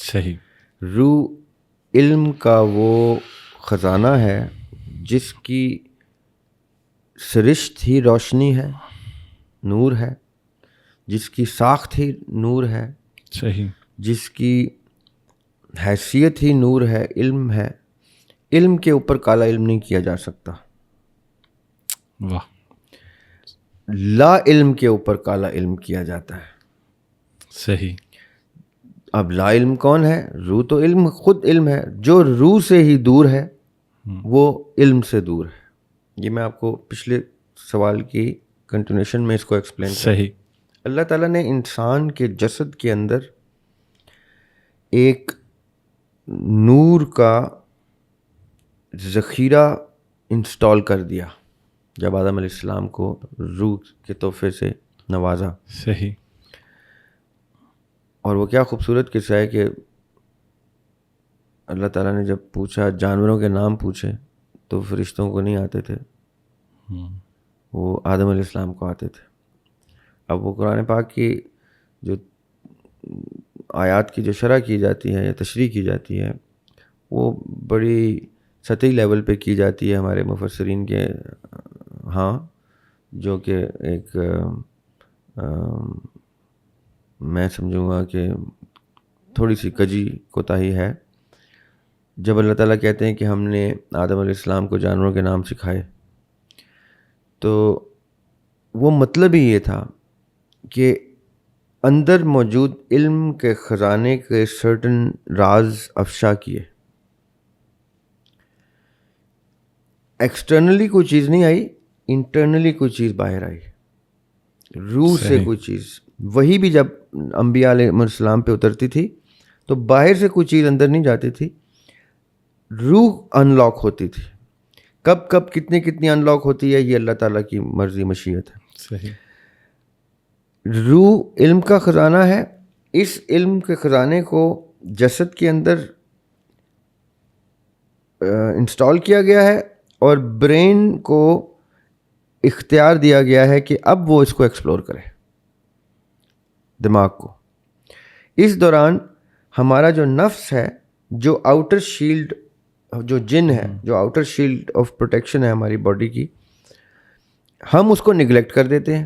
صحیح. روح علم کا وہ خزانہ ہے جس کی سرشت ہی روشنی ہے, نور ہے, جس کی ساخت ہی نور ہے, صحیح, جس کی حیثیت ہی نور ہے, علم ہے. علم کے اوپر کالا علم نہیں کیا جا سکتا. واہ. لا علم کے اوپر کالا علم کیا جاتا ہے. صحیح. اب لا علم کون ہے؟ روح تو علم خود علم ہے. جو روح سے ہی دور ہے وہ علم سے دور ہے. یہ میں آپ کو پچھلے سوال کی کنٹینیوشن میں اس کو ایکسپلین کروں. صحیح. اللہ تعالیٰ نے انسان کے جسد کے اندر ایک نور کا ذخیرہ انسٹال کر دیا جب آدم علیہ السلام کو روح کے تحفے سے نوازا. صحیح. اور وہ کیا خوبصورت قصہ ہے کہ اللہ تعالیٰ نے جب پوچھا, جانوروں کے نام پوچھے تو فرشتوں کو نہیں آتے تھے, وہ آدم علیہ السلام کو آتے تھے. اب وہ قرآن پاک کی جو آیات کی جو شرح کی جاتی ہے یا تشریح کی جاتی ہے وہ بڑی سطحی لیول پہ کی جاتی ہے ہمارے مفسرین کے ہاں, جو کہ ایک میں سمجھوں گا کہ تھوڑی سی کجی کوتاہی ہے. جب اللہ تعالیٰ کہتے ہیں کہ ہم نے آدم علیہ السلام کو جانوروں کے نام سکھائے تو وہ مطلب ہی یہ تھا کہ اندر موجود علم کے خزانے کے سرٹن راز افشا کیے. ایکسٹرنلی کوئی چیز نہیں آئی, انٹرنلی کوئی چیز باہر آئی, روح سے کوئی چیز. وہی بھی جب انبیاء علیہ السلام پہ اترتی تھی تو باہر سے کوئی چیز اندر نہیں جاتی تھی, روح ان لاک ہوتی تھی. کب کب کتنی ان لاک ہوتی ہے یہ اللہ تعالیٰ کی مرضی مشیت ہے. صحیح. روح علم کا خزانہ ہے. اس علم کے خزانے کو جسد کے اندر انسٹال کیا گیا ہے اور برین کو اختیار دیا گیا ہے کہ اب وہ اس کو ایکسپلور کرے, دماغ کو. اس دوران ہمارا جو نفس ہے, جو آؤٹر شیلڈ, جو جن ہے, جو آؤٹر شیلڈ آف پروٹیکشن ہے ہماری باڈی کی, ہم اس کو نگلیکٹ کر دیتے ہیں.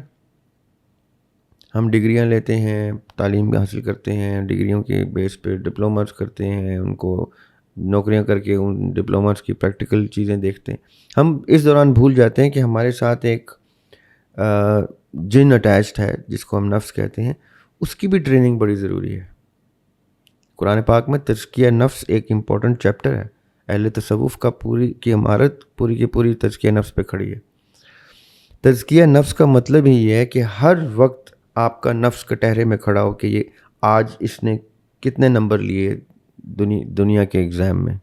ہم ڈگریاں لیتے ہیں, تعلیم حاصل کرتے ہیں, ڈگریوں کے بیس پہ ڈپلوماز کرتے ہیں, ان کو نوکریاں کر کے ان ڈپلوماز کی پریکٹیکل چیزیں دیکھتے ہیں. ہم اس دوران بھول جاتے ہیں کہ ہمارے ساتھ ایک جن اٹیچڈ ہے جس کو ہم نفس کہتے ہیں. اس کی بھی ٹریننگ بڑی ضروری ہے. قرآن پاک میں تزکیہ نفس ایک امپورٹنٹ چیپٹر ہے. اہل تصوف کا پوری کی عمارت پوری کی پوری تزکیہ نفس پہ کھڑی ہے. تزکیہ نفس کا مطلب ہی یہ ہے کہ ہر وقت آپ کا نفس کٹہرے میں کھڑا ہو کہ یہ آج اس نے کتنے نمبر لیے دنیا کے ایگزام میں.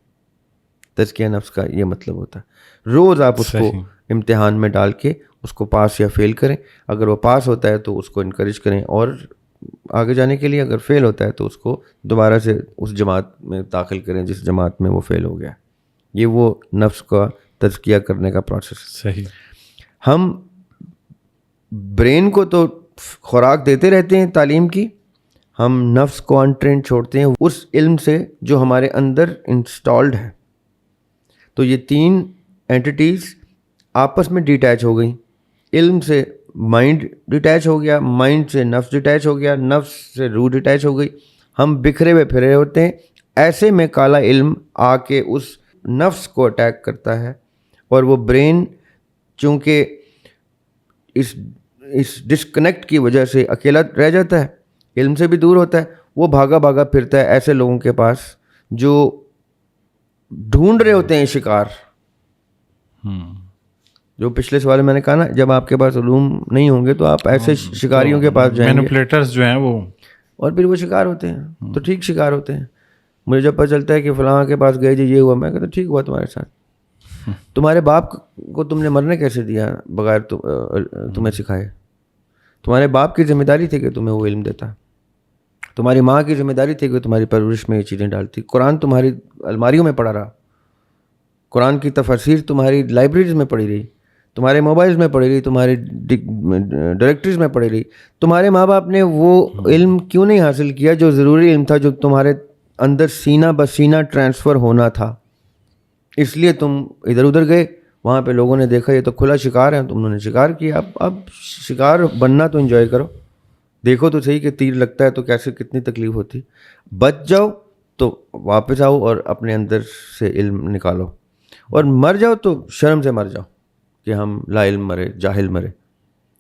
تزکیہ نفس کا یہ مطلب ہوتا ہے. روز آپ اس کو امتحان میں ڈال کے اس کو پاس یا فیل کریں. اگر وہ پاس ہوتا ہے تو اس کو انکریج کریں اور آگے جانے کے لیے. اگر فیل ہوتا ہے تو اس کو دوبارہ سے اس جماعت میں داخل کریں جس جماعت میں وہ فیل ہو گیا. یہ وہ نفس کا تزکیہ کرنے کا پروسیس. صحیح. ہم برین کو تو خوراک دیتے رہتے ہیں تعلیم کی, ہم نفس کو انٹرینڈ چھوڑتے ہیں اس علم سے جو ہمارے اندر انسٹالڈ ہے. تو یہ تین اینٹیٹیز آپس میں ڈیٹیچ ہو گئی. علم سے مائنڈ ڈیٹیچ ہو گیا, مائنڈ سے نفس ڈیٹیچ ہو گیا, نفس سے روح ڈیٹیچ ہو گئی. ہم بکھرے ہوئے پھرے ہوتے ہیں. ایسے میں کالا علم آ کے اس نفس کو اٹیک کرتا ہے, اور وہ برین چونکہ اس ڈسکنیکٹ کی وجہ سے اکیلا رہ جاتا ہے, علم سے بھی دور ہوتا ہے. وہ بھاگا بھاگا پھرتا ہے ایسے لوگوں کے پاس جو ڈھونڈ رہے ہوتے ہیں شکار. جو پچھلے سوال میں نے کہا نا, جب آپ کے پاس علوم نہیں ہوں گے تو آپ ایسے شکاریوں کے پاس جائیں گے, مینیپولیٹرز جو ہیں وہ, اور پھر وہ شکار ہوتے ہیں. تو ٹھیک شکار ہوتے ہیں. مجھے جب پتہ چلتا ہے کہ فلاں کے پاس گئے جی یہ ہوا, میں کہتا ٹھیک ہوا تمہارے ساتھ. تمہارے باپ کو تم نے مرنے کیسے دیا بغیر تمہیں سکھائے؟ تمہارے باپ کی ذمہ داری تھی کہ تمہیں وہ علم دیتا. تمہاری ماں کی ذمہ داری تھی کہ تمہاری پرورش میں یہ چیزیں ڈالتی. قرآن تمہاری الماریوں میں پڑا رہا, قرآن کی تفسیر تمہاری لائبریریز میں پڑی رہی, تمہارے موبائلز میں پڑی رہی, تمہاری ڈائریکٹریز میں پڑی رہی. تمہارے ماں باپ نے وہ علم کیوں نہیں حاصل کیا جو ضروری علم تھا, جو تمہارے اندر سینہ بسینہ ٹرانسفر ہونا تھا؟ اس لیے تم ادھر ادھر گئے, وہاں پہ لوگوں نے دیکھا یہ تو کھلا شکار ہے, تم نے شکار کیا. اب شکار بننا تو انجوائے کرو, دیکھو تو صحیح کہ تیر لگتا ہے تو کیسے کتنی تکلیف ہوتی. بچ جاؤ تو واپس آؤ اور اپنے اندر سے علم نکالو, اور مر جاؤ تو شرم سے مر جاؤ کہ ہم لا علم مرے, جاہل مرے.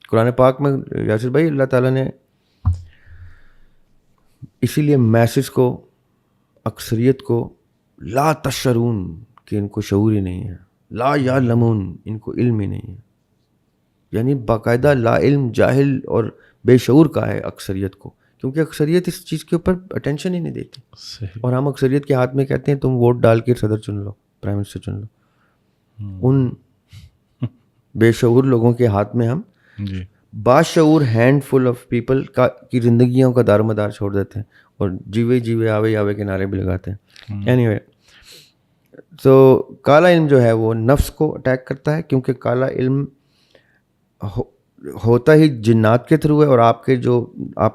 قرآن پاک میں یاسر بھائی اللہ تعالیٰ نے اسی لیے میسج کو, اکثریت کو لا تشعرون کہ ان کو شعور ہی نہیں ہے, لا یعلمون ان کو علم ہی نہیں ہے, یعنی باقاعدہ لا علم, جاہل اور بے شعور کا ہے اکثریت کو, کیونکہ اکثریت اس چیز کے اوپر اٹینشن ہی نہیں دیتی. اور ہم اکثریت کے ہاتھ میں کہتے ہیں تم ووٹ ڈال کے صدر چن لو, پرائم منسٹر چن لو. ان بے شعور لوگوں کے ہاتھ میں ہم باشعور ہینڈ فل آف پیپل کی زندگیوں کا دار و مدار چھوڑ دیتے ہیں, اور جیوے جیوے آوے آوے کے نعرے بھی لگاتے ہیں. اینی وے, تو کالا علم جو ہے وہ نفس کو اٹیک کرتا ہے, کیونکہ کالا علم ہوتا ہی جنات کے تھرو ہے, اور آپ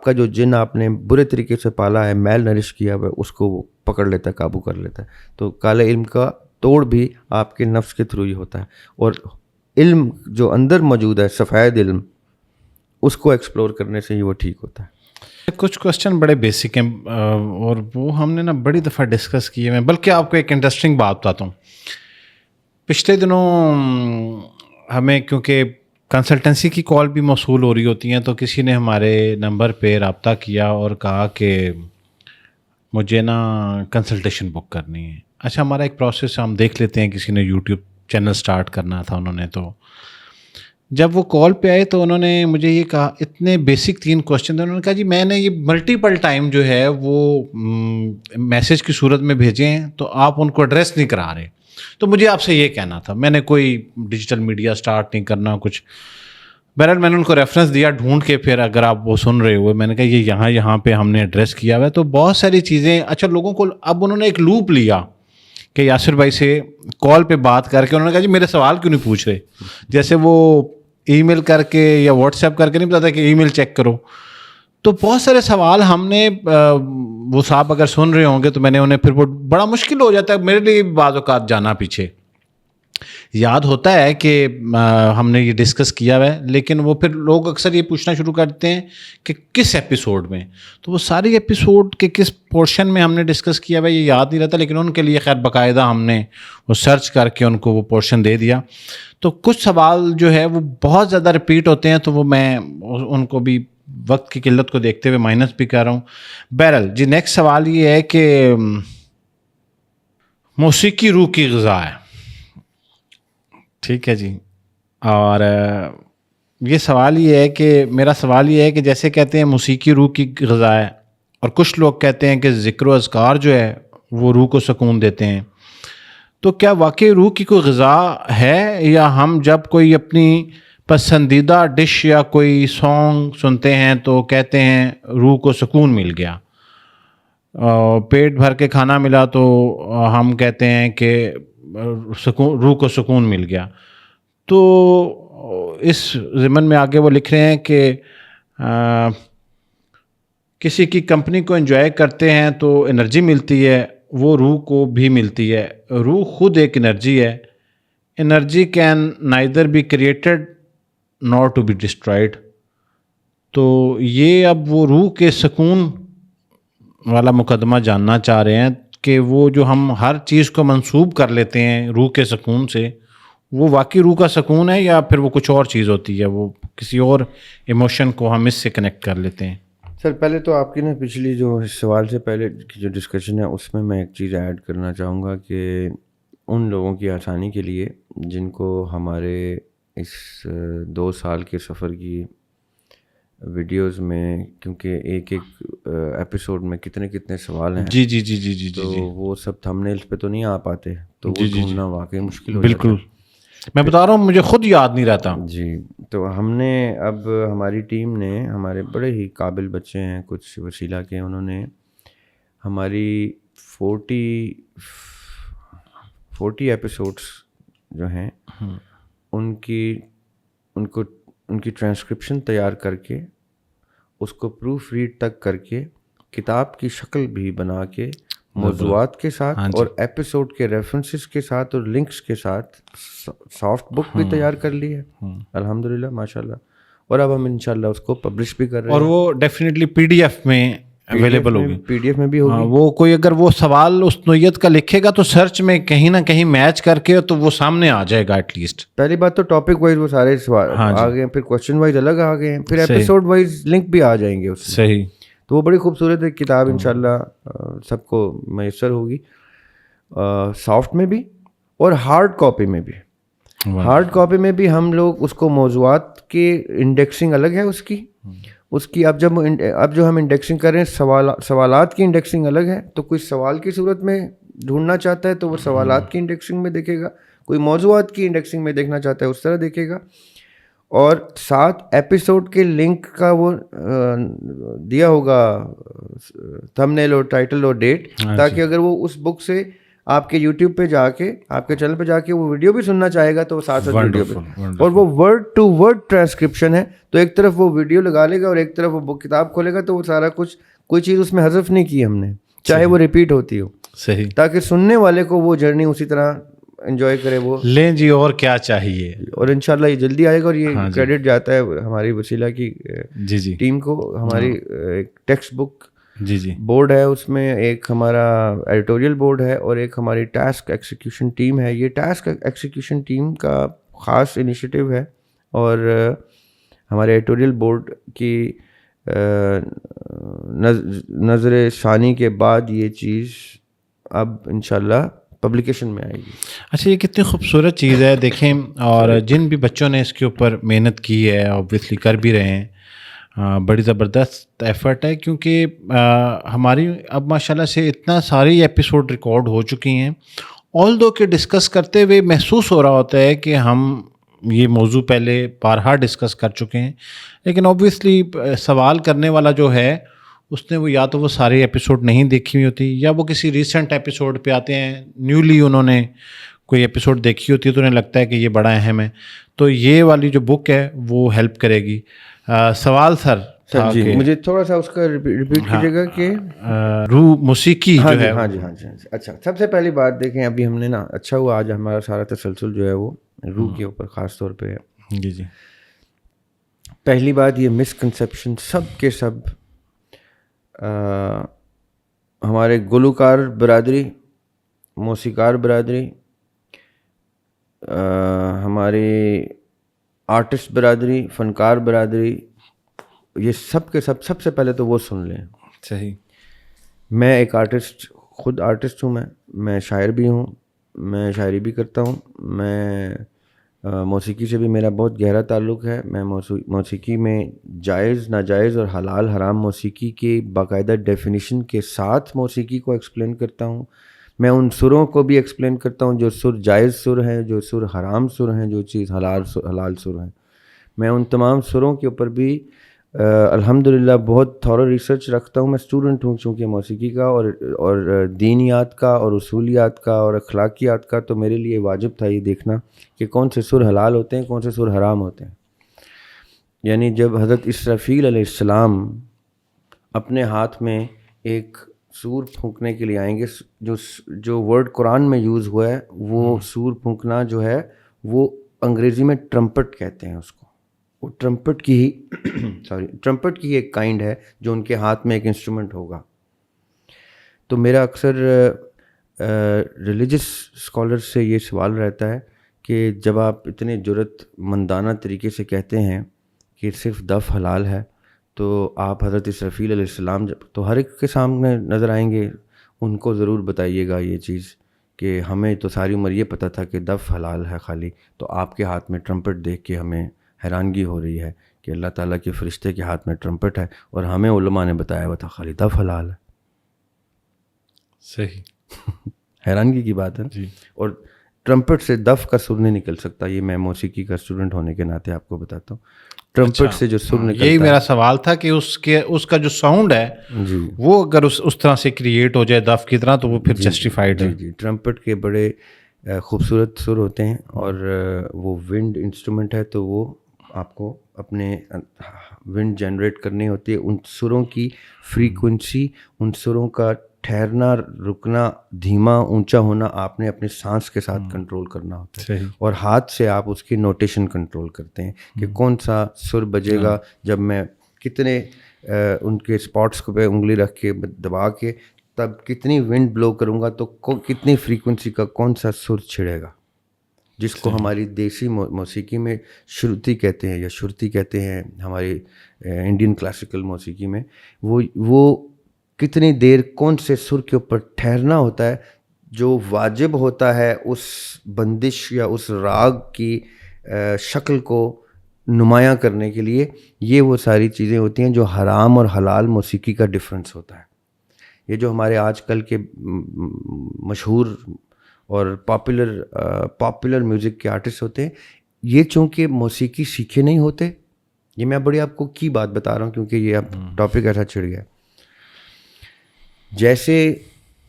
کا جو جن آپ نے برے طریقے سے پالا ہے, میل نرش کیا ہوا ہے, اس کو وہ پکڑ لیتا ہے, قابو کر لیتا ہے. تو کالے علم کا توڑ بھی آپ کے نفس کے تھرو ہی ہوتا ہے, اور علم جو اندر موجود ہے سفید علم, اس کو ایکسپلور کرنے سے ہی وہ ٹھیک ہوتا ہے. کچھ کوشچن بڑے بیسک ہیں اور وہ ہم نے نا بڑی دفعہ ڈسکس کیے ہیں. بلکہ آپ کو ایک انٹرسٹنگ بات بتاتا ہوں. پچھلے دنوں ہمیں کیونکہ کنسلٹنسی کی کال بھی موصول ہو رہی ہوتی ہیں, تو کسی نے ہمارے نمبر پہ رابطہ کیا اور کہا کہ مجھے نا کنسلٹیشن بک کرنی ہے. اچھا, ہمارا ایک پروسیس ہم دیکھ لیتے ہیں. کسی نے یوٹیوب چینل سٹارٹ کرنا تھا انہوں نے, تو جب وہ کال پہ آئے تو انہوں نے مجھے یہ کہا, اتنے بیسک 3 کوشچن تھے. انہوں نے کہا جی میں نے یہ ملٹیپل ٹائم جو ہے وہ میسج کی صورت میں بھیجے ہیں, تو آپ ان کو ایڈریس نہیں کرا رہے. تو مجھے آپ سے یہ کہنا تھا, میں نے کوئی ڈیجیٹل میڈیا سٹارٹ نہیں کرنا کچھ. بہرحال میں نے ان کو ریفرنس دیا ڈھونڈ کے, پھر اگر آپ وہ سن رہے ہوئے, میں نے کہا یہ یہاں پہ ہم نے ایڈریس کیا ہوا ہے. تو بہت ساری چیزیں, اچھا لوگوں کو اب انہوں نے ایک لوپ لیا کہ یاسر بھائی سے کال پہ بات کر کے انہوں نے کہا جی میرے سوال کیوں نہیں پوچھ رہے, جیسے وہ ای میل کر کے یا واٹس ایپ کر کے نہیں بتاتا کہ ای میل چیک کرو. تو بہت سارے سوال ہم نے, وہ صاحب اگر سن رہے ہوں گے تو میں نے انہیں, پھر وہ بڑا مشکل ہو جاتا ہے میرے لیے بعض اوقات جانا پیچھے. یاد ہوتا ہے کہ ہم نے یہ ڈسکس کیا ہوا ہے, لیکن وہ پھر لوگ اکثر یہ پوچھنا شروع کرتے ہیں کہ کس ایپیسوڈ میں. تو وہ ساری ایپیسوڈ کے کس پورشن میں ہم نے ڈسکس کیا ہوا ہے یہ یاد نہیں رہتا, لیکن ان کے لیے خیر باقاعدہ ہم نے وہ سرچ کر کے ان کو وہ پورشن دے دیا. تو کچھ سوال جو ہے وہ بہت زیادہ ریپیٹ ہوتے ہیں, تو وہ میں ان کو بھی وقت کی قلت کو دیکھتے ہوئے مائنس بھی کر رہا ہوں. بہرحال جی, نیکسٹ سوال یہ ہے کہ موسیقی روح کی غذا ہے, ٹھیک ہے جی. اور یہ سوال یہ ہے کہ میرا سوال یہ ہے کہ جیسے کہتے ہیں موسیقی روح کی غذا ہے, اور کچھ لوگ کہتے ہیں کہ ذکر و اذکار جو ہے وہ روح کو سکون دیتے ہیں. تو کیا واقعی روح کی کوئی غذا ہے, یا ہم جب کوئی اپنی پسندیدہ ڈش یا کوئی سانگ سنتے ہیں تو کہتے ہیں روح کو سکون مل گیا, پیٹ بھر کے کھانا ملا تو ہم کہتے ہیں کہ روح کو سکون مل گیا. تو اس ضمن میں آگے وہ لکھ رہے ہیں کہ کسی کی کمپنی کو انجوائے کرتے ہیں تو انرجی ملتی ہے, وہ روح کو بھی ملتی ہے. روح خود ایک انرجی ہے, energy can neither be created nor to be destroyed. تو یہ اب وہ روح کے سکون والا مقدمہ جاننا چاہ رہے ہیں کہ وہ جو ہم ہر چیز کو منسوب کر لیتے ہیں روح کے سکون سے, وہ واقعی روح کا سکون ہے یا پھر وہ کچھ اور چیز ہوتی ہے, وہ کسی اور ایموشن کو ہم اس سے کنیکٹ کر لیتے ہیں. سر پہلے تو آپ کی نا پچھلی جو سوال سے پہلے کی جو ڈسکشن ہے اس میں ایک چیز ایڈ کرنا چاہوں گا کہ ان لوگوں کی آسانی کے لیے جن کو ہمارے اس 2 سال کے سفر کی ویڈیوز میں, کیونکہ ایک ایپیسوڈ میں کتنے سوال ہیں, جی تو وہ سب تھمبنیلز پہ تو نہیں آ پاتے, تو وہ ڈھونڈنا واقعی مشکل ہو جاتا ہے. بالکل, میں بتا رہا ہوں مجھے خود یاد نہیں رہتا. جی, تو ہم نے اب ہماری ٹیم نے, ہمارے بڑے ہی قابل بچے ہیں کچھ وسیلہ کے, انہوں نے ہماری 40 ایپیسوڈس جو ہیں ان کی ٹرانسکرپشن تیار کر کے, اس کو پروف ریڈ تک کر کے, کتاب کی شکل بھی بنا کے, موضوعات کے ساتھ اور ایپیسوڈ کے ریفرنسز کے ساتھ اور لنکس کے ساتھ سافٹ بک بھی تیار کر لی ہے الحمدللہ ماشاءاللہ. اور اب ہم انشاءاللہ اس کو پبلش بھی کر رہے ہیں, اور وہ ڈیفینیٹلی پی ڈی ایف میں اویلیبل ہوگی, پی ڈی ایف میں بھی ہوگی. وہ کوئی اگر وہ سوال اس نوعیت کا لکھے گا تو سرچ میں کہیں نہ کہیں میچ کر کے تو وہ سامنے آ جائے گا ایٹ لیسٹ. پہلی بات تو ٹاپک وائز وہ سارے سوال آ گئے ہیں, پھر کوشچن وائز الگ آ گئے ہیں, پھر ایپیسوڈ وائز لنک بھی آ جائیں گے اس میں. صحیح. تو وہ بڑی خوبصورت ایک کتاب انشاءاللہ سب کو میسر ہوگی, سافٹ میں بھی اور ہارڈ کاپی میں بھی. ہارڈ کاپی میں بھی ہم لوگ اس کو موضوعات کی انڈیکسنگ الگ ہے اس کی اب جو ہم انڈیکسنگ کر رہے ہیں سوالات کی انڈیکسنگ الگ ہے. تو کوئی سوال کی صورت میں ڈھونڈنا چاہتا ہے تو وہ سوالات کی انڈیکسنگ میں دیکھے گا, کوئی موضوعات کی انڈیکسنگ میں دیکھنا چاہتا ہے اس طرح دیکھے گا, اور ساتھ ایپیسوڈ کے لنک کا وہ دیا ہوگا تھمبنیل اور ٹائٹل اور ڈیٹ, تاکہ اگر وہ اس بک سے آپ کے یوٹیوب پہ جا کے, آپ کے چینل پہ جا کے وہ ویڈیو بھی سننا چاہے گا تو وہ ساتھ ویڈیو پہ, اور وہ ورڈ ٹو ورڈ ٹرانسکرپشن ہے, تو ایک طرف وہ ویڈیو لگا لے گا اور ایک طرف وہ بک کتاب کھولے گا, تو وہ سارا کچھ کوئی چیز اس میں حذف نہیں کی ہم نے, چاہے وہ ریپیٹ ہوتی ہو. صحیح. تاکہ سننے والے کو وہ جرنی اسی طرح انجوائے کرے. وہ لیں جی, اور کیا چاہیے. اور انشاءاللہ یہ جلدی آئے گا, اور یہ کریڈٹ جاتا ہے ہماری وسیلہ کی ٹیم کو. ہماری ایک ٹیکسٹ بک بورڈ ہے, اس میں ایک ہمارا ایڈیٹوریل بورڈ ہے اور ایک ہماری ٹاسک ایکسیکیوشن ٹیم ہے. یہ ٹاسک ایکسیکیوشن ٹیم کا خاص انیشیٹو ہے, اور ہمارے ایڈیٹوریل بورڈ کی نظر ثانی کے بعد یہ چیز اب انشاءاللہ پبلیکیشن میں آئے گی. اچھا, یہ کتنی خوبصورت چیز ہے دیکھیں, اور جن بھی بچوں نے اس کے اوپر محنت کی ہے اوبویسلی کر بھی رہے ہیں, بڑی زبردست ایفرٹ ہے, کیونکہ ہماری اب ماشاءاللہ سے اتنا ساری ایپیسوڈ ریکارڈ ہو چکی ہیں, آل دو کہ ڈسکس کرتے ہوئے محسوس ہو رہا ہوتا ہے کہ ہم یہ موضوع پہلے بارہا ڈسکس کر چکے ہیں, لیکن اوبویسلی سوال کرنے والا جو ہے اس نے وہ یا تو وہ سارے ایپیسوڈ نہیں دیکھی ہوئی ہوتی, یا وہ کسی ریسنٹ ایپیسوڈ پہ آتے ہیں, نیولی انہوں نے کوئی ایپیسوڈ دیکھی ہوتی ہے تو انہیں لگتا ہے کہ یہ بڑا اہم ہے. تو یہ والی جو بک ہے وہ ہیلپ کرے گی. سوال سر جی, مجھے تھوڑا سا اس کا ریپیٹ کیجیے گا کہ روح موسیقی جو ہے. ہاں جی. اچھا, سب سے پہلی بات دیکھیں, ابھی ہم نے نا, اچھا ہوا آج ہمارا سارا تسلسل جو ہے وہ روح کے اوپر خاص طور پہ ہے. جی. پہلی بات, یہ مسکنسیپشن سب کے سب ہمارے گلوکار برادری, موسیقار برادری, ہماری آرٹسٹ برادری, فنکار برادری, یہ سب کے سب سے پہلے تو وہ سن لیں. صحیح. میں ایک آرٹسٹ, خود آرٹسٹ ہوں, میں شاعر بھی ہوں, میں شاعری بھی کرتا ہوں, میں موسیقی سے بھی میرا بہت گہرا تعلق ہے. میں موسیقی میں جائز ناجائز اور حلال حرام موسیقی کی باقاعدہ ڈیفینیشن کے ساتھ موسیقی کو ایکسپلین کرتا ہوں. میں ان سروں کو بھی ایکسپلین کرتا ہوں جو سر جائز سر ہیں, جو سر حرام سر ہیں, جو چیز حلال سر ہیں. میں ان تمام سروں کے اوپر بھی الحمدللہ بہت تھورو ریسرچ رکھتا ہوں. میں اسٹوڈنٹ ہوں چونکہ موسیقی کا, اور دینیات کا اور اصولیات کا اور اخلاقیات کا, تو میرے لیے واجب تھا یہ دیکھنا کہ کون سے سر حلال ہوتے ہیں, کون سے سر حرام ہوتے ہیں. یعنی جب حضرت اسرافیل علیہ السلام اپنے ہاتھ میں ایک سور پھونکنے کے لیے آئیں گے, جو ورڈ قرآن میں یوز ہوا ہے, وہ سور پھونکنا جو ہے وہ انگریزی میں ٹرمپٹ کہتے ہیں اس کو. وہ ٹرمپٹ کی ہی ٹرمپٹ کی ایک کائنڈ ہے جو ان کے ہاتھ میں ایک انسٹرومنٹ ہوگا. تو میرا اکثر ریلیجس اسکالر سے یہ سوال رہتا ہے کہ جب آپ اتنے جرت مندانہ طریقے سے کہتے ہیں کہ صرف دف حلال ہے, تو آپ حضرت اسرافیل علیہ السلام جب تو ہر ایک کے سامنے نظر آئیں گے, ان کو ضرور بتائیے گا یہ چیز کہ ہمیں تو ساری عمر یہ پتہ تھا کہ دف حلال ہے خالی, تو آپ کے ہاتھ میں ٹرمپٹ دیکھ کے ہمیں حیرانگی ہو رہی ہے کہ اللہ تعالیٰ کے فرشتے کے ہاتھ میں ٹرمپٹ ہے اور ہمیں علماء نے بتایا ہوا تھا خالی دف حلال ہے. صحیح, حیرانگی کی بات ہے جی. اور ٹرمپٹ سے دف کا سر نہیں نکل سکتا, یہ میں موسیقی کا اسٹوڈنٹ ہونے کے ناطے آپ کو بتاتا ہوں. ٹرمپٹ سے جو سر نکلتا ہے, یہی میرا سوال تھا کہ اس کا جو ساؤنڈ ہے جی وہ اگر اس طرح سے کریٹ ہو جائے دف کی طرح تو وہ پھر جسٹیفائڈ ہے. جی ٹرمپٹ کے بڑے خوبصورت سر ہوتے ہیں اور وہ ونڈ انسٹرومنٹ ہے, تو وہ آپ کو اپنے ونڈ جنریٹ کرنی ہوتی ہے. ان سروں کی فریکوینسی, ان سروں کا ٹھہرنا, رکنا, دھیما, اونچا ہونا آپ نے اپنے سانس کے ساتھ کنٹرول کرنا ہوتا ہے, اور ہاتھ سے آپ اس کی نوٹیشن کنٹرول کرتے ہیں کہ کون سا سر بجے گا جب میں کتنے ان کے اسپاٹس پہ انگلی رکھ کے دبا کے تب کتنی ونڈ بلو کروں گا تو کتنی فریکوینسی کا کون سا سر چھڑے گا, جس کو ہماری دیسی موسیقی میں شروتی کہتے ہیں یا شرتی کہتے ہیں, ہماری انڈین کلاسیکل موسیقی میں وہ کتنی دیر کون سے سر کے اوپر ٹھہرنا ہوتا ہے جو واجب ہوتا ہے اس بندش یا اس راگ کی شکل کو نمایاں کرنے کے لیے. یہ وہ ساری چیزیں ہوتی ہیں جو حرام اور حلال موسیقی کا ڈفرینس ہوتا ہے. یہ جو ہمارے آج کل کے مشہور اور پاپولر میوزک کے آرٹسٹ ہوتے ہیں, یہ چونکہ موسیقی سیکھے نہیں ہوتے, یہ میں بڑی آپ کو کی بات بتا رہا ہوں کیونکہ یہ اب ٹاپک ایسا چھڑ گیا. جیسے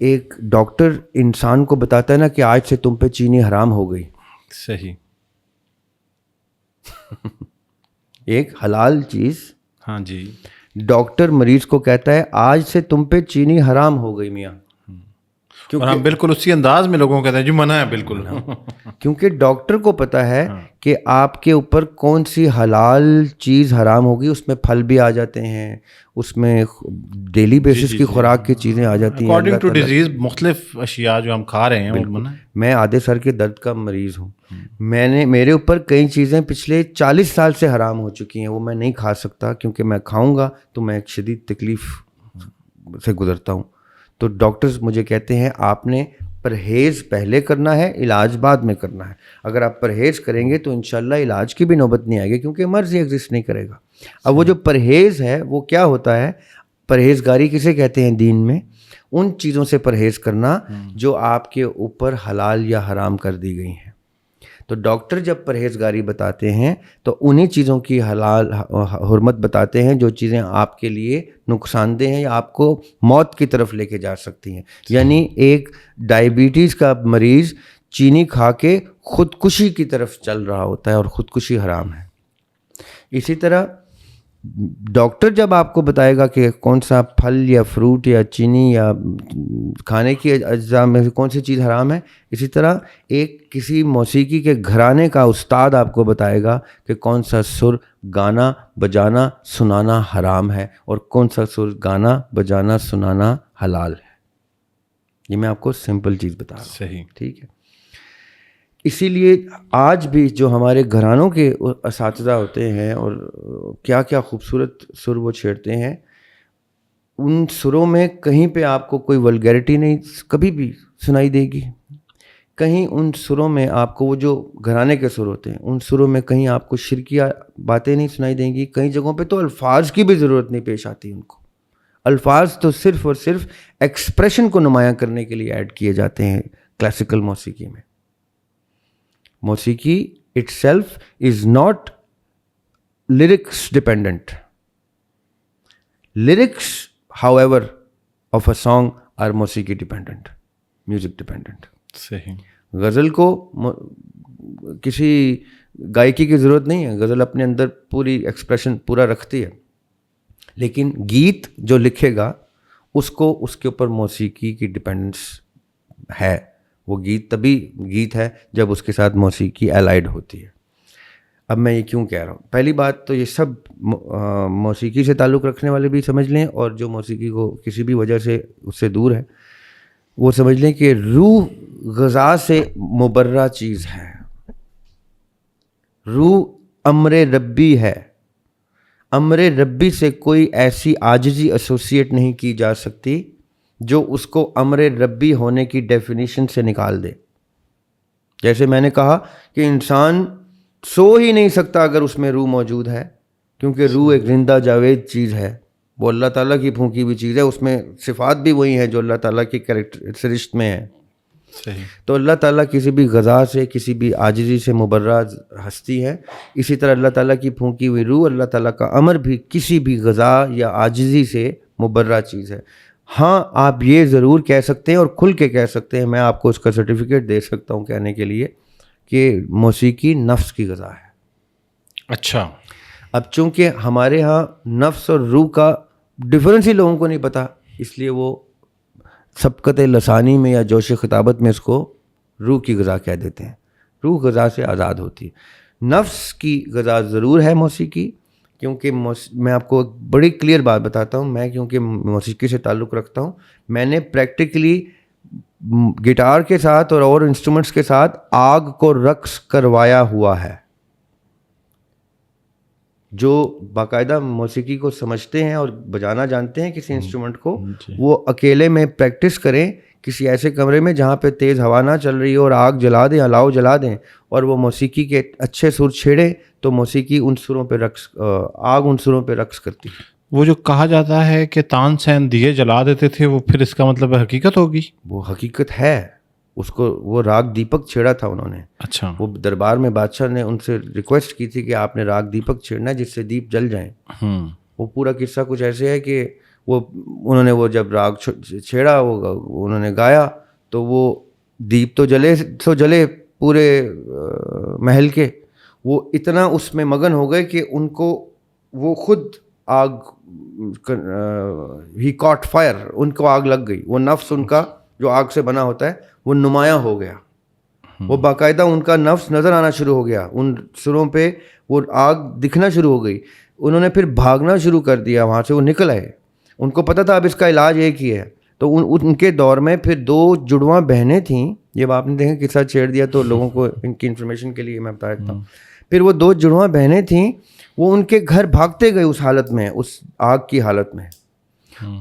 ایک ڈاکٹر انسان کو بتاتا ہے نا کہ آج سے تم پہ چینی حرام ہو گئی. صحیح. ایک حلال چیز, ہاں جی, ڈاکٹر مریض کو کہتا ہے آج سے تم پہ چینی حرام ہو گئی میاں, اور ہم بالکل اسی انداز میں لوگوں کو کہتے ہیں جو منع ہے بالکل, کیونکہ ڈاکٹر کو پتہ ہے کہ آپ کے اوپر کون سی حلال چیز حرام ہوگی. اس میں پھل بھی آ جاتے ہیں, اس میں ڈیلی بیسس کی خوراک کی چیزیں آ جاتی ہیں. اکارڈنگ ٹو ڈیزیز مختلف اشیاء جو ہم کھا رہے ہیں وہ منع ہے. میں آدھے سر کے درد کا مریض ہوں, میرے اوپر کئی چیزیں پچھلے 40 سال سے حرام ہو چکی ہیں, وہ میں نہیں کھا سکتا کیونکہ میں کھاؤں گا تو میں ایک شدید تکلیف سے گزرتا ہوں. تو ڈاکٹرز مجھے کہتے ہیں آپ نے پرہیز پہلے کرنا ہے, علاج بعد میں کرنا ہے. اگر آپ پرہیز کریں گے تو انشاءاللہ علاج کی بھی نوبت نہیں آئے گی کیونکہ مرض ہی ایگزسٹ نہیں کرے گا. اب وہ جو پرہیز ہے وہ کیا ہوتا ہے, پرہیزگاری کسے کہتے ہیں دین میں؟ ان چیزوں سے پرہیز کرنا جو آپ کے اوپر حلال یا حرام کر دی گئی ہیں. تو ڈاکٹر جب پرہیزگاری بتاتے ہیں تو انہی چیزوں کی حلال حرمت بتاتے ہیں جو چیزیں آپ کے لیے نقصان دہ ہیں یا آپ کو موت کی طرف لے کے جا سکتی ہیں. یعنی ایک ڈائبٹیز کا مریض چینی کھا کے خودکشی کی طرف چل رہا ہوتا ہے اور خودکشی حرام ہے. اسی طرح ڈاکٹر جب آپ کو بتائے گا کہ کون سا پھل یا فروٹ یا چینی یا کھانے کی اجزاء میں سے کون سی چیز حرام ہے, اسی طرح ایک کسی موسیقی کے گھرانے کا استاد آپ کو بتائے گا کہ کون سا سر گانا بجانا سنانا حرام ہے اور کون سا سر گانا بجانا سنانا حلال ہے. یہ میں آپ کو سمپل چیز بتا رہا ہوں. صحیح, ٹھیک ہے. اسی لیے آج بھی جو ہمارے گھرانوں کے اساتذہ ہوتے ہیں اور کیا کیا خوبصورت سر وہ چھیڑتے ہیں, ان سروں میں کہیں پہ آپ کو کوئی ولگیرٹی نہیں کبھی بھی سنائی دے گی. کہیں ان سروں میں آپ کو وہ جو گھرانے کے سر ہوتے ہیں ان سروں میں کہیں آپ کو شرکیہ باتیں نہیں سنائی دیں گی. کئی جگہوں پہ تو الفاظ کی بھی ضرورت نہیں پیش آتی ان کو. الفاظ تو صرف اور صرف ایکسپریشن کو نمایاں کرنے کے لیے ایڈ کیے جاتے ہیں کلاسیکل موسیقی میں. موسیقی itself is not lyrics dependent. Lyrics, however, of a song are موسیقی dependent, music dependent. صحیح. غزل کو کسی گائکی کی ضرورت نہیں ہے, غزل اپنے اندر پوری ایکسپریشن پورا رکھتی ہے, لیکن گیت جو لکھے گا اس کو اس کے اوپر موسیقی کی ڈپینڈنس ہے. وہ گیت تبھی گیت ہے جب اس کے ساتھ موسیقی الائڈ ہوتی ہے. اب میں یہ کیوں کہہ رہا ہوں؟ پہلی بات تو یہ سب موسیقی سے تعلق رکھنے والے بھی سمجھ لیں, اور جو موسیقی کو کسی بھی وجہ سے اس سے دور ہے وہ سمجھ لیں کہ روح غذا سے مبرہ چیز ہے. روح امر ربی ہے. امر ربی سے کوئی ایسی عاجزی ایسوسیٹ نہیں کی جا سکتی جو اس کو امر ربی ہونے کی ڈیفینیشن سے نکال دے. جیسے میں نے کہا کہ انسان سو ہی نہیں سکتا اگر اس میں روح موجود ہے, کیونکہ روح ایک زندہ جاوید چیز ہے, وہ اللہ تعالیٰ کی پھونکی ہوئی چیز ہے, اس میں صفات بھی وہی ہیں جو اللہ تعالیٰ کی کریکٹرسٹک میں ہیں. صحیح. تو اللہ تعالیٰ کسی بھی غذا سے, کسی بھی عاجزی سے مبرہ ہستی ہے. اسی طرح اللہ تعالیٰ کی پھونکی ہوئی روح, اللہ تعالیٰ کا امر بھی کسی بھی غذا یا عاجزی سے مبرہ چیز ہے. ہاں آپ یہ ضرور کہہ سکتے ہیں اور کھل کے کہہ سکتے ہیں, میں آپ کو اس کا سرٹیفکیٹ دے سکتا ہوں کہنے کے لیے, کہ موسیقی نفس کی غذا ہے. اچھا. اب چونکہ ہمارے ہاں نفس اور روح کا ڈفرینس ہی لوگوں کو نہیں پتہ, اس لیے وہ سبقت لسانی میں یا جوش خطابت میں اس کو روح کی غذا کہہ دیتے ہیں. روح غذا سے آزاد ہوتی ہے. نفس کی غذا ضرور ہے موسیقی, کیونکہ میں آپ کو ایک بڑی کلیئر بات بتاتا ہوں. میں کیونکہ موسیقی سے تعلق رکھتا ہوں, میں نے پریکٹیکلی گٹار کے ساتھ اور انسٹرومنٹس کے ساتھ آگ کو رقص کروایا ہوا ہے. جو باقاعدہ موسیقی کو سمجھتے ہیں اور بجانا جانتے ہیں کسی انسٹرومنٹ کو, وہ اکیلے میں پریکٹس کریں کسی ایسے کمرے میں جہاں پہ تیز ہوا نہ چل رہی ہو, اور آگ جلا دیں, الاؤ جلا دیں, اور وہ موسیقی کے اچھے سر چھیڑیں, تو موسیقی ان سروں پہ رقص, آگ ان سروں پہ رقص کرتی ہے. وہ جو کہا جاتا ہے کہ تان سین دیے جلا دیتے تھے, وہ پھر اس کا مطلب حقیقت ہوگی؟ وہ حقیقت ہے. اس کو وہ راگ دیپک چھیڑا تھا انہوں نے. اچھا. وہ دربار میں بادشاہ نے ان سے ریکویسٹ کی تھی کہ آپ نے راگ دیپک چھیڑنا ہے جس سے دیپ جل جائیں. وہ پورا قصہ کچھ ایسے ہے کہ انہوں نے وہ جب راگ چھیڑا, وہ انہوں نے گایا, تو وہ دیپ تو جلے پورے محل کے. وہ اتنا اس میں مگن ہو گئے کہ ان کو وہ خود آگ, ہی کاٹ فائر, ان کو آگ لگ گئی. وہ نفس ان کا جو آگ سے بنا ہوتا ہے وہ نمایاں ہو گیا. وہ باقاعدہ ان کا نفس نظر آنا شروع ہو گیا, ان سروں پہ وہ آگ دکھنا شروع ہو گئی. انہوں نے پھر بھاگنا شروع کر دیا وہاں سے. وہ نکل آئے, ان کو پتہ تھا اب اس کا علاج ایک ہی ہے. تو ان کے دور میں پھر 2 جڑواں بہنیں تھیں. یہ آپ نے دیکھا قصہ چھیڑ دیا تو لوگوں کو ان کی انفارمیشن کے لیے میں بتا دیتا ہوں. پھر وہ 2 جڑواں بہنیں تھیں, وہ ان کے گھر بھاگتے گئے اس حالت میں, اس آگ کی حالت میں,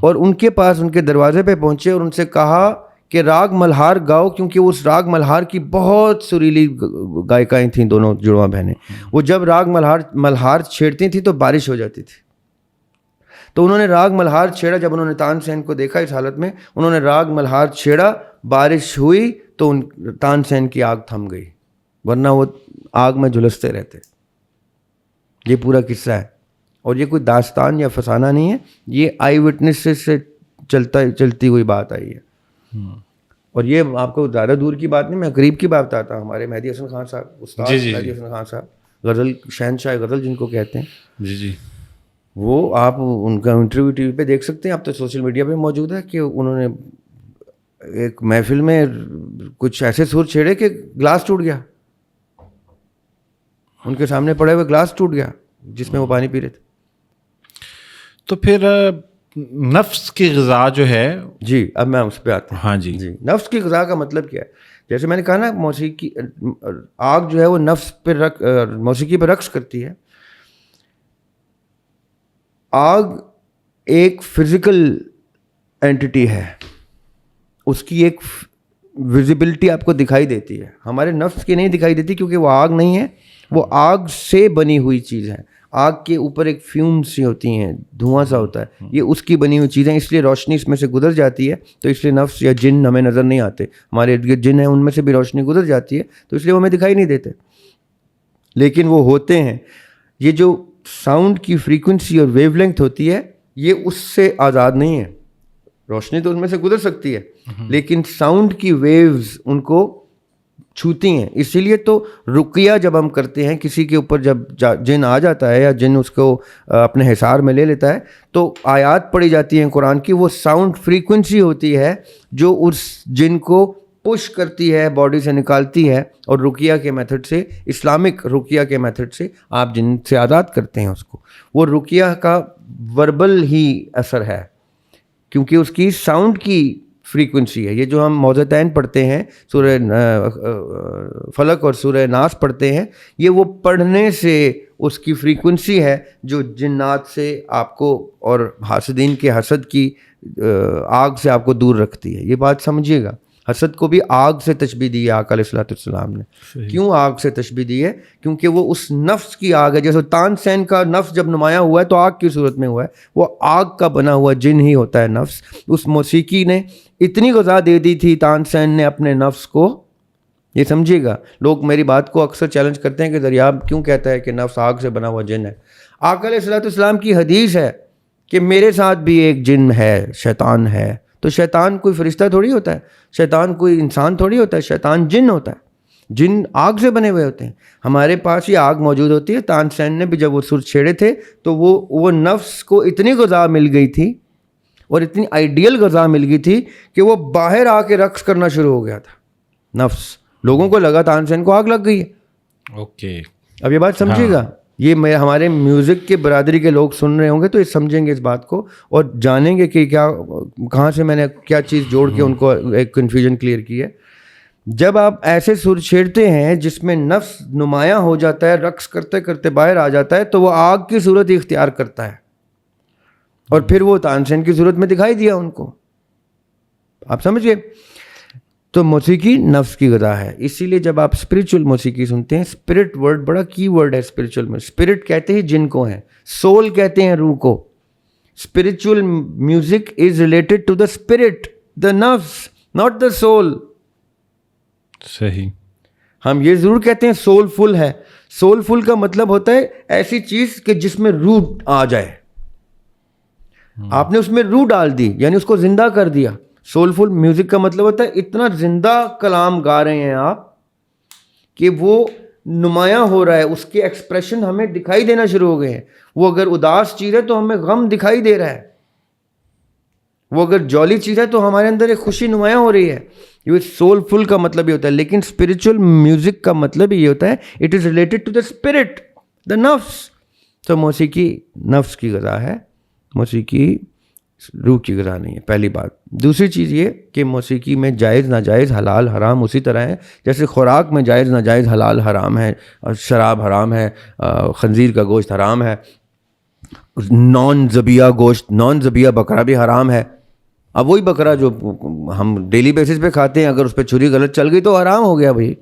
اور ان کے پاس ان کے دروازے پہ پہنچے اور ان سے کہا کہ راگ ملہار گاؤ, کیونکہ اس راگ ملہار کی بہت سریلی گائکائیں تھیں دونوں جڑواں بہنیں. وہ جب راگ ملہار چھیڑتی تھیں تو بارش ہو جاتی تھی. تو انہوں نے راگ ملہار چھیڑا. جب انہوں نے تان سین کو دیکھا اس حالت میں, انہوں نے راگ ملہار چھیڑا, بارش ہوئی تو تان سین کی آگ تھم گئی, ورنہ وہ آگ میں جھلستے رہتے. یہ پورا قصہ ہے, اور یہ کوئی داستان یا فسانہ نہیں ہے, یہ آئی وٹنس سے چلتی ہوئی بات آئی ہے. اور یہ آپ کو زیادہ دور کی بات نہیں, میں قریب کی بات بتاتا ہوں. ہمارے مہدی حسن خان صاحب, استاد مہدی حسن خان صاحب, غزل شہنشاہ غزل جن کو کہتے ہیں, جی, وہ آپ ان کا انٹرویو ٹی وی پہ دیکھ سکتے ہیں. اب تو سوشل میڈیا پہ موجود ہے کہ انہوں نے ایک محفل میں کچھ ایسے سر چھیڑے کہ گلاس ٹوٹ گیا, ان کے سامنے پڑے ہوئے گلاس ٹوٹ گیا جس میں وہ پانی پی رہے تھے. تو پھر نفس کی غذا جو ہے, جی اب میں اس پہ آتا ہوں. ہاں جی, نفس کی غذا کا مطلب کیا ہے؟ جیسے میں نے کہا نا, موسیقی آگ جو ہے وہ نفس پہ موسیقی پہ رقص کرتی ہے. آگ ایک فزیکل اینٹی ہے, اس کی ایک ویزیبلٹی آپ کو دکھائی دیتی ہے. ہمارے نفس کی نہیں دکھائی دیتی کیونکہ وہ آگ نہیں ہے, وہ آگ سے بنی ہوئی چیز ہے. آگ کے اوپر ایک فیوم سی ہوتی ہیں, دھواں سا ہوتا ہے, یہ اس کی بنی ہوئی چیزیں, اس لیے روشنی اس میں سے گزر جاتی ہے. تو اس لیے نفس یا جن ہمیں نظر نہیں آتے. ہمارے ارد گرد جن ہیں ان میں سے بھی روشنی گزر جاتی ہے, تو اس لیے وہ ہمیں دکھائی نہیں دیتے, لیکن وہ ہوتے ہیں. یہ جو ساؤنڈ کی فریکوینسی اور ویو لینتھ ہوتی ہے, یہ اس سے آزاد نہیں ہے. روشنی تو ان میں سے گزر سکتی ہے, لیکن ساؤنڈ کی ویوز ان کو چھوتی ہیں. اسی لیے تو رقیہ جب ہم کرتے ہیں کسی کے اوپر, جب جن آ جاتا ہے یا جن اس کو اپنے حصار میں لے لیتا ہے, تو آیات پڑھی جاتی ہیں قرآن کی, وہ ساؤنڈ فریکوینسی ہوتی ہے جو اس جن کو پش کرتی ہے, باڈی سے نکالتی ہے, اور رقیہ کے میتھڈ سے, اسلامک رقیہ کے میتھڈ سے آپ جن سے آزاد کرتے ہیں اس کو. وہ رقیہ کا وربل ہی اثر ہے, کیونکہ اس کی ساؤنڈ کی فریکوینسی ہے. یہ جو ہم موضتین پڑھتے ہیں, سورہ فلق اور سورہ ناس پڑھتے ہیں, یہ وہ پڑھنے سے اس کی فریکوینسی ہے جو جنات سے آپ کو اور حاسدین کے حسد کی آگ سے آپ کو دور رکھتی ہے. یہ بات سمجھیے گا, حسد کو بھی آگ سے تشبیہ دی ہے آقا علیہ الصلوۃ والسلام نے. کیوں آگ سے تشبیہ دی ہے؟ کیونکہ وہ اس نفس کی آگ ہے. جیسے تان سین کا نفس جب نمایاں ہوا ہے تو آگ کی صورت میں ہوا ہے, وہ آگ کا بنا ہوا جن ہی ہوتا ہے نفس. اس موسیقی نے اتنی غذا دے دی تھی تان سین نے اپنے نفس کو. یہ سمجھیے گا, لوگ میری بات کو اکثر چیلنج کرتے ہیں کہ دریاب کیوں کہتا ہے کہ نفس آگ سے بنا ہوا جن ہے. آقا علیہ الصلوۃ والسلام کی حدیث ہے کہ میرے ساتھ بھی ایک جن ہے, شیطان ہے. تو شیطان کوئی فرشتہ تھوڑی ہوتا ہے, شیطان کوئی انسان تھوڑی ہوتا ہے, شیطان جن ہوتا ہے. جن آگ سے بنے ہوئے ہوتے ہیں. ہمارے پاس یہ آگ موجود ہوتی ہے. تان سین نے بھی جب وہ سر چھیڑے تھے تو وہ نفس کو اتنی غذا مل گئی تھی اور اتنی آئیڈیل غذا مل گئی تھی کہ وہ باہر آ کے رقص کرنا شروع ہو گیا تھا نفس. لوگوں کو لگا تان سین کو آگ لگ گئی ہے. اوکے, اب یہ بات سمجھیے گا. یہ ہمارے میوزک کے برادری کے لوگ سن رہے ہوں گے تو یہ سمجھیں گے اس بات کو اور جانیں گے کہ کیا کہاں سے میں نے کیا چیز جوڑ کے ان کو ایک کنفیوژن کلیئر کی ہے. جب آپ ایسے سر چھیڑتے ہیں جس میں نفس نمایاں ہو جاتا ہے, رقص کرتے کرتے باہر آ جاتا ہے, تو وہ آگ کی صورت اختیار کرتا ہے اور پھر وہ تانسین کی صورت میں دکھائی دیا ان کو. آپ سمجھئے؟ تو موسیقی نفس کی غذا ہے. اسی لیے جب آپ اسپریچول موسیقی سنتے ہیں, اسپرٹ ورڈ بڑا کی ورڈ ہے اسپریچول میں. اسپرٹ کہتے ہیں جن کو ہیں, سول کہتے ہیں روح کو. Spiritual music is related to the spirit, the نفس, ناٹ دا سول. صحیح. ہم یہ ضرور کہتے ہیں سول فل ہے. سول فل کا مطلب ہوتا ہے ایسی چیز کہ جس میں روح آ جائے. آپ نے اس میں روح ڈال دی, یعنی اس کو زندہ کر دیا. سولفل میوزک کا مطلب ہوتا ہے اتنا زندہ کلام گا رہے ہیں آپ کہ وہ نمایاں ہو رہا ہے, اس کے ایکسپریشن ہمیں دکھائی دینا شروع ہو گئے ہیں. وہ اگر اداس چیز ہے تو ہمیں غم دکھائی دے رہا ہے, وہ اگر جولی چیز ہے تو ہمارے اندر ایک خوشی نمایاں ہو رہی ہے. یہ سولفل کا مطلب یہ ہوتا ہے. لیکن اسپریچول میوزک کا مطلب یہ ہوتا ہے it is related to the spirit, the نفس. تو موسیقی نفس کی غذا ہے, موسیقی روح کی غذا نہیں ہے. پہلی بات. دوسری چیز یہ کہ موسیقی میں جائز ناجائز حلال حرام اسی طرح ہے جیسے خوراک میں جائز ناجائز حلال حرام ہے, شراب حرام ہے, خنزیر کا گوشت حرام ہے, نان ذبیحہ گوشت, نان ذبیحہ بکرا بھی حرام ہے. اب وہی بکرا جو ہم ڈیلی بیسس پہ کھاتے ہیں, اگر اس پہ چھری غلط چل گئی تو حرام ہو گیا بھائی.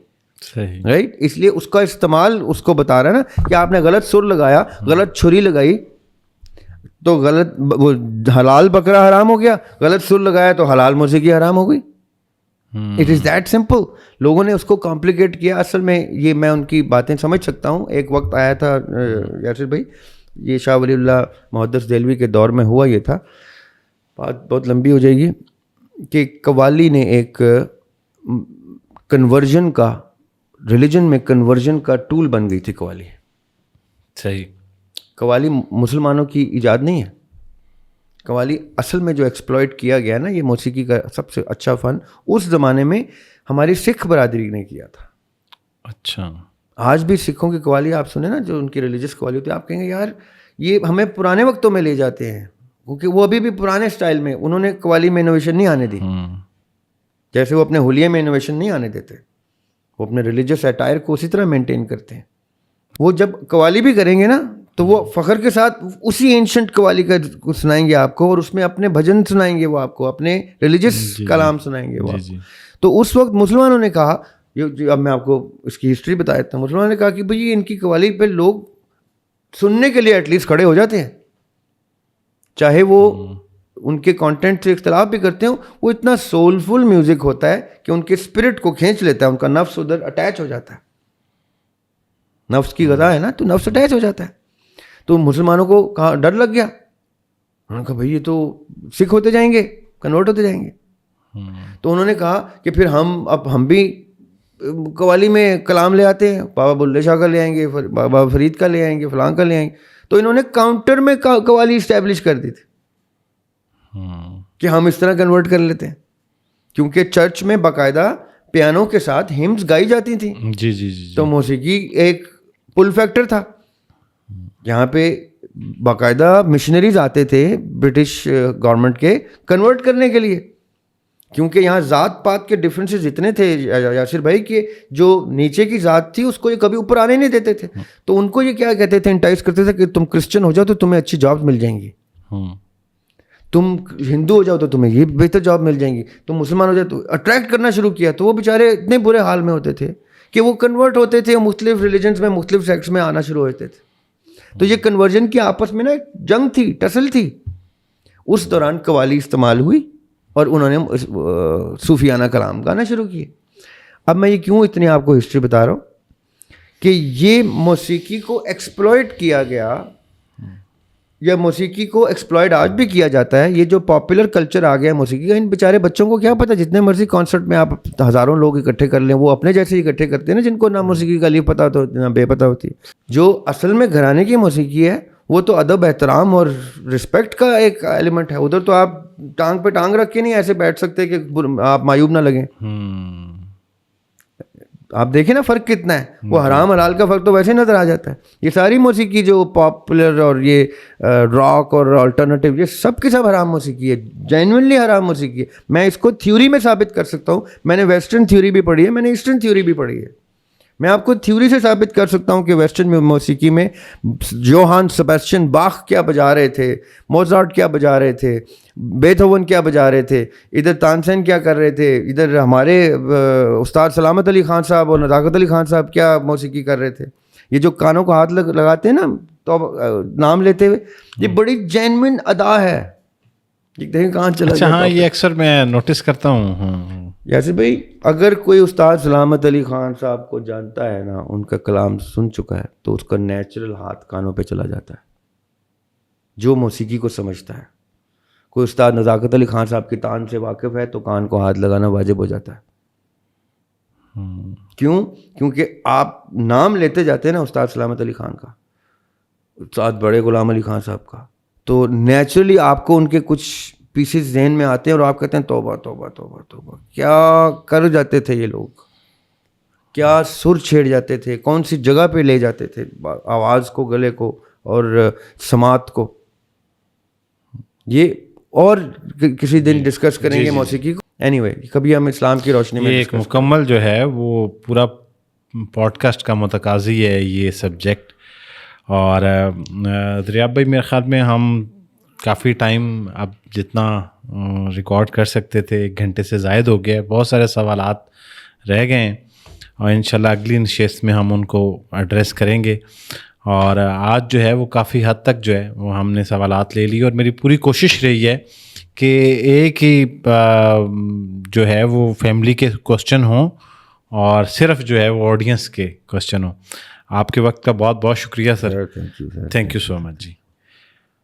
صحیح, رائٹ. اس لیے اس کا استعمال اس کو بتا رہا ہے نا کہ آپ نے غلط سر لگایا, غلط چھری لگائی تو غلط وہ حلال بکرا حرام ہو گیا, غلط سر لگایا تو حلال موسیقی حرام ہو گئی. It is that simple. لوگوں نے اس کو کمپلیکیٹ کیا. اصل میں یہ میں ان کی باتیں سمجھ سکتا ہوں. ایک وقت آیا تھا یاسر بھائی, یہ شاہ ولی اللہ محدث دہلوی کے دور میں ہوا یہ تھا, بات بہت لمبی ہو جائے گی, کہ قوالی نے ایک کنورژن کا, ریلیجن میں کنورژن کا ٹول بن گئی تھی قوالی. صحیح. قوالی مسلمانوں کی ایجاد نہیں ہے. قوالی اصل میں جو ایکسپلائٹ کیا گیا نا, یہ موسیقی کا سب سے اچھا فن اس زمانے میں ہماری سکھ برادری نے کیا تھا. اچھا. آج بھی سکھوں کی قوالی آپ سنیں نا, جو ان کی ریلیجس قوالی ہوتی ہے, آپ کہیں گے یار یہ ہمیں پرانے وقتوں میں لے جاتے ہیں, کیونکہ وہ ابھی بھی پرانے سٹائل میں, انہوں نے قوالی میں انوویشن نہیں آنے دی. جیسے وہ اپنے حلیے میں انوویشن نہیں آنے دیتے, وہ اپنے ریلیجس اٹائر کو اسی طرح مینٹین کرتے ہیں. وہ جب قوالی بھی کریں گے نا تو وہ فخر کے ساتھ اسی اینشنٹ قوالی کا سنائیں گے آپ کو, اور اس میں اپنے بھجن سنائیں گے وہ آپ کو, اپنے ریلیجس کلام سنائیں گے وہ آپ کو. تو اس وقت مسلمانوں نے کہا, اب میں آپ کو اس کی ہسٹری بتا دیتا ہوں, مسلمانوں نے کہا کہ بھئی ان کی قوالی پہ لوگ سننے کے لیے ایٹ لیسٹ کھڑے ہو جاتے ہیں, چاہے وہ ان کے کانٹینٹ سے اختلاف بھی کرتے ہوں. وہ اتنا سولفل میوزک ہوتا ہے کہ ان کے اسپرٹ کو کھینچ لیتا ہے, ان کا نفس ادھر اٹیچ ہو جاتا ہے. نفس کی غذا ہے نا, تو نفس اٹیچ ہو جاتا ہے. تو مسلمانوں کو کہا, ڈر لگ گیا. انہوں نے کہا بھائی یہ تو سکھ ہوتے جائیں گے, کنورٹ ہوتے جائیں گے. تو انہوں نے کہا کہ پھر ہم بھی قوالی میں کلام لے آتے ہیں, بابا بلے شاہ کا لے آئیں گے, بابا فرید کا لے آئیں گے, فلاں کا لے آئیں گے. تو انہوں نے کاؤنٹر میں قوالی اسٹیبلش کر دی تھی کہ ہم اس طرح کنورٹ کر لیتے ہیں, کیونکہ چرچ میں باقاعدہ پیانو کے ساتھ ہمز گائی جاتی تھیں. جی جی جی. تو موسیقی ایک پل فیکٹر تھا. یہاں پہ باقاعدہ مشنریز آتے تھے برٹش گورنمنٹ کے کنورٹ کرنے کے لیے, کیونکہ یہاں ذات پات کے ڈفرینسز اتنے تھے یاسر بھائی کہ جو نیچے کی ذات تھی اس کو یہ کبھی اوپر آنے نہیں دیتے تھے. تو ان کو یہ کیا کہتے تھے, انٹائز کرتے تھے کہ تم کرسچن ہو جاؤ تو تمہیں اچھی جابس مل جائیں گی, تم ہندو ہو جاؤ تو تمہیں یہ بہتر جاب مل جائیں گی, تم مسلمان ہو جاؤ تو اٹریکٹ کرنا شروع کیا. تو وہ بیچارے اتنے برے حال میں ہوتے تھے کہ وہ کنورٹ ہوتے تھے, مختلف ریلیجنس میں مختلف سیکٹس میں آنا شروع ہوتے تھے. تو یہ کنورژن کی آپس میں نا ایک جنگ تھی, ٹسل تھی. اس دوران قوالی استعمال ہوئی اور انہوں نے صوفیانہ کلام گانا شروع کیے. اب میں یہ کیوں اتنی آپ کو ہسٹری بتا رہا ہوں کہ یہ موسیقی کو ایکسپلائٹ کیا گیا, یا موسیقی کو ایکسپلائٹ آج بھی کیا جاتا ہے. یہ جو پاپولر کلچر آ گیا موسیقی کا, ان بیچارے بچوں کو کیا پتہ, جتنے مرضی کانسرٹ میں آپ ہزاروں لوگ اکٹھے کر لیں, وہ اپنے جیسے اکٹھے کرتے ہیں نا جن کو نہ موسیقی کا لیے پتہ ہوتا نہ بے پتہ ہوتی. جو اصل میں گھرانے کی موسیقی ہے وہ تو ادب, احترام اور رسپیکٹ کا ایک ایلیمنٹ ہے. ادھر تو آپ ٹانگ پہ ٹانگ رکھ کے نہیں ایسے بیٹھ سکتے کہ آپ معیوب نہ لگیں. آپ دیکھیں نا فرق کتنا ہے, وہ حرام حلال کا فرق تو ویسے نظر آ جاتا ہے. یہ ساری موسیقی جو پاپولر اور یہ راک اور الٹرنیٹیو, یہ سب کے سب حرام موسیقی ہے, جینوئنلی حرام موسیقی ہے. میں اس کو تھیوری میں ثابت کر سکتا ہوں. میں نے ویسٹرن تھیوری بھی پڑھی ہے, میں نے ایسٹرن تھیوری بھی پڑھی ہے. میں آپ کو تھیوری سے ثابت کر سکتا ہوں کہ ویسٹرن موسیقی میں جوہان سیباسٹین باخ کیا بجا رہے تھے, موزارٹ کیا بجا رہے تھے, بیتھوون کیا بجا رہے تھے, ادھر تانسین کیا کر رہے تھے, ادھر ہمارے استاد سلامت علی خان صاحب اور نزاکت علی خان صاحب کیا موسیقی کر رہے تھے. یہ جو کانوں کو ہاتھ لگاتے ہیں نا تو نام لیتے ہوئے, یہ بڑی جینوئن ادا ہے. دیکھیں کہاں چلا. اچھا ہاں, یہ اکثر میں نوٹس کرتا ہوں. یاسر بھائی, اگر کوئی استاد سلامت علی خان صاحب کو جانتا ہے نا, ان کا کلام سن چکا ہے, تو اس کا نیچرل ہاتھ کانوں پہ چلا جاتا ہے, جو موسیقی کو سمجھتا ہے. کوئی استاد نزاکت علی خان صاحب کی تان سے واقف ہے تو کان کو ہاتھ لگانا واجب ہو جاتا ہے. کیوں؟ کیونکہ آپ نام لیتے جاتے ہیں نا استاد سلامت علی خان کا, استاد بڑے غلام علی خان صاحب کا, تو نیچرلی آپ کو ان کے کچھ پیسز ذہن میں آتے ہیں اور آپ کہتے ہیں توبہ توبہ توبہ توبہ, کیا کر جاتے تھے یہ لوگ, کیا سر چھیڑ جاتے تھے, کون سی جگہ پہ لے جاتے تھے آواز کو, گلے کو اور سماعت کو. یہ اور کسی دن ڈسکس کریں گے موسیقی کو. اینی وے, کبھی ہم اسلام کی روشنی میں ایک مکمل جو ہے وہ پورا پوڈ کاسٹ کا متقاضی ہے یہ سبجیکٹ. اور دریاب بھائی, میرے خیال میں ہم کافی ٹائم اب جتنا ریکارڈ کر سکتے تھے 1 گھنٹے سے زائد ہو گیا. بہت سارے سوالات رہ گئے ہیں اور انشاءاللہ اگلی نشست میں ہم ان کو ایڈریس کریں گے. اور آج جو ہے وہ کافی حد تک جو ہے وہ ہم نے سوالات لے لی, اور میری پوری کوشش رہی ہے کہ ایک ہی جو ہے وہ فیملی کے کوسچن ہوں اور صرف جو ہے وہ آڈینس کے کوسچن ہوں. آپ کے وقت کا بہت بہت شکریہ سر. Thank you so much G.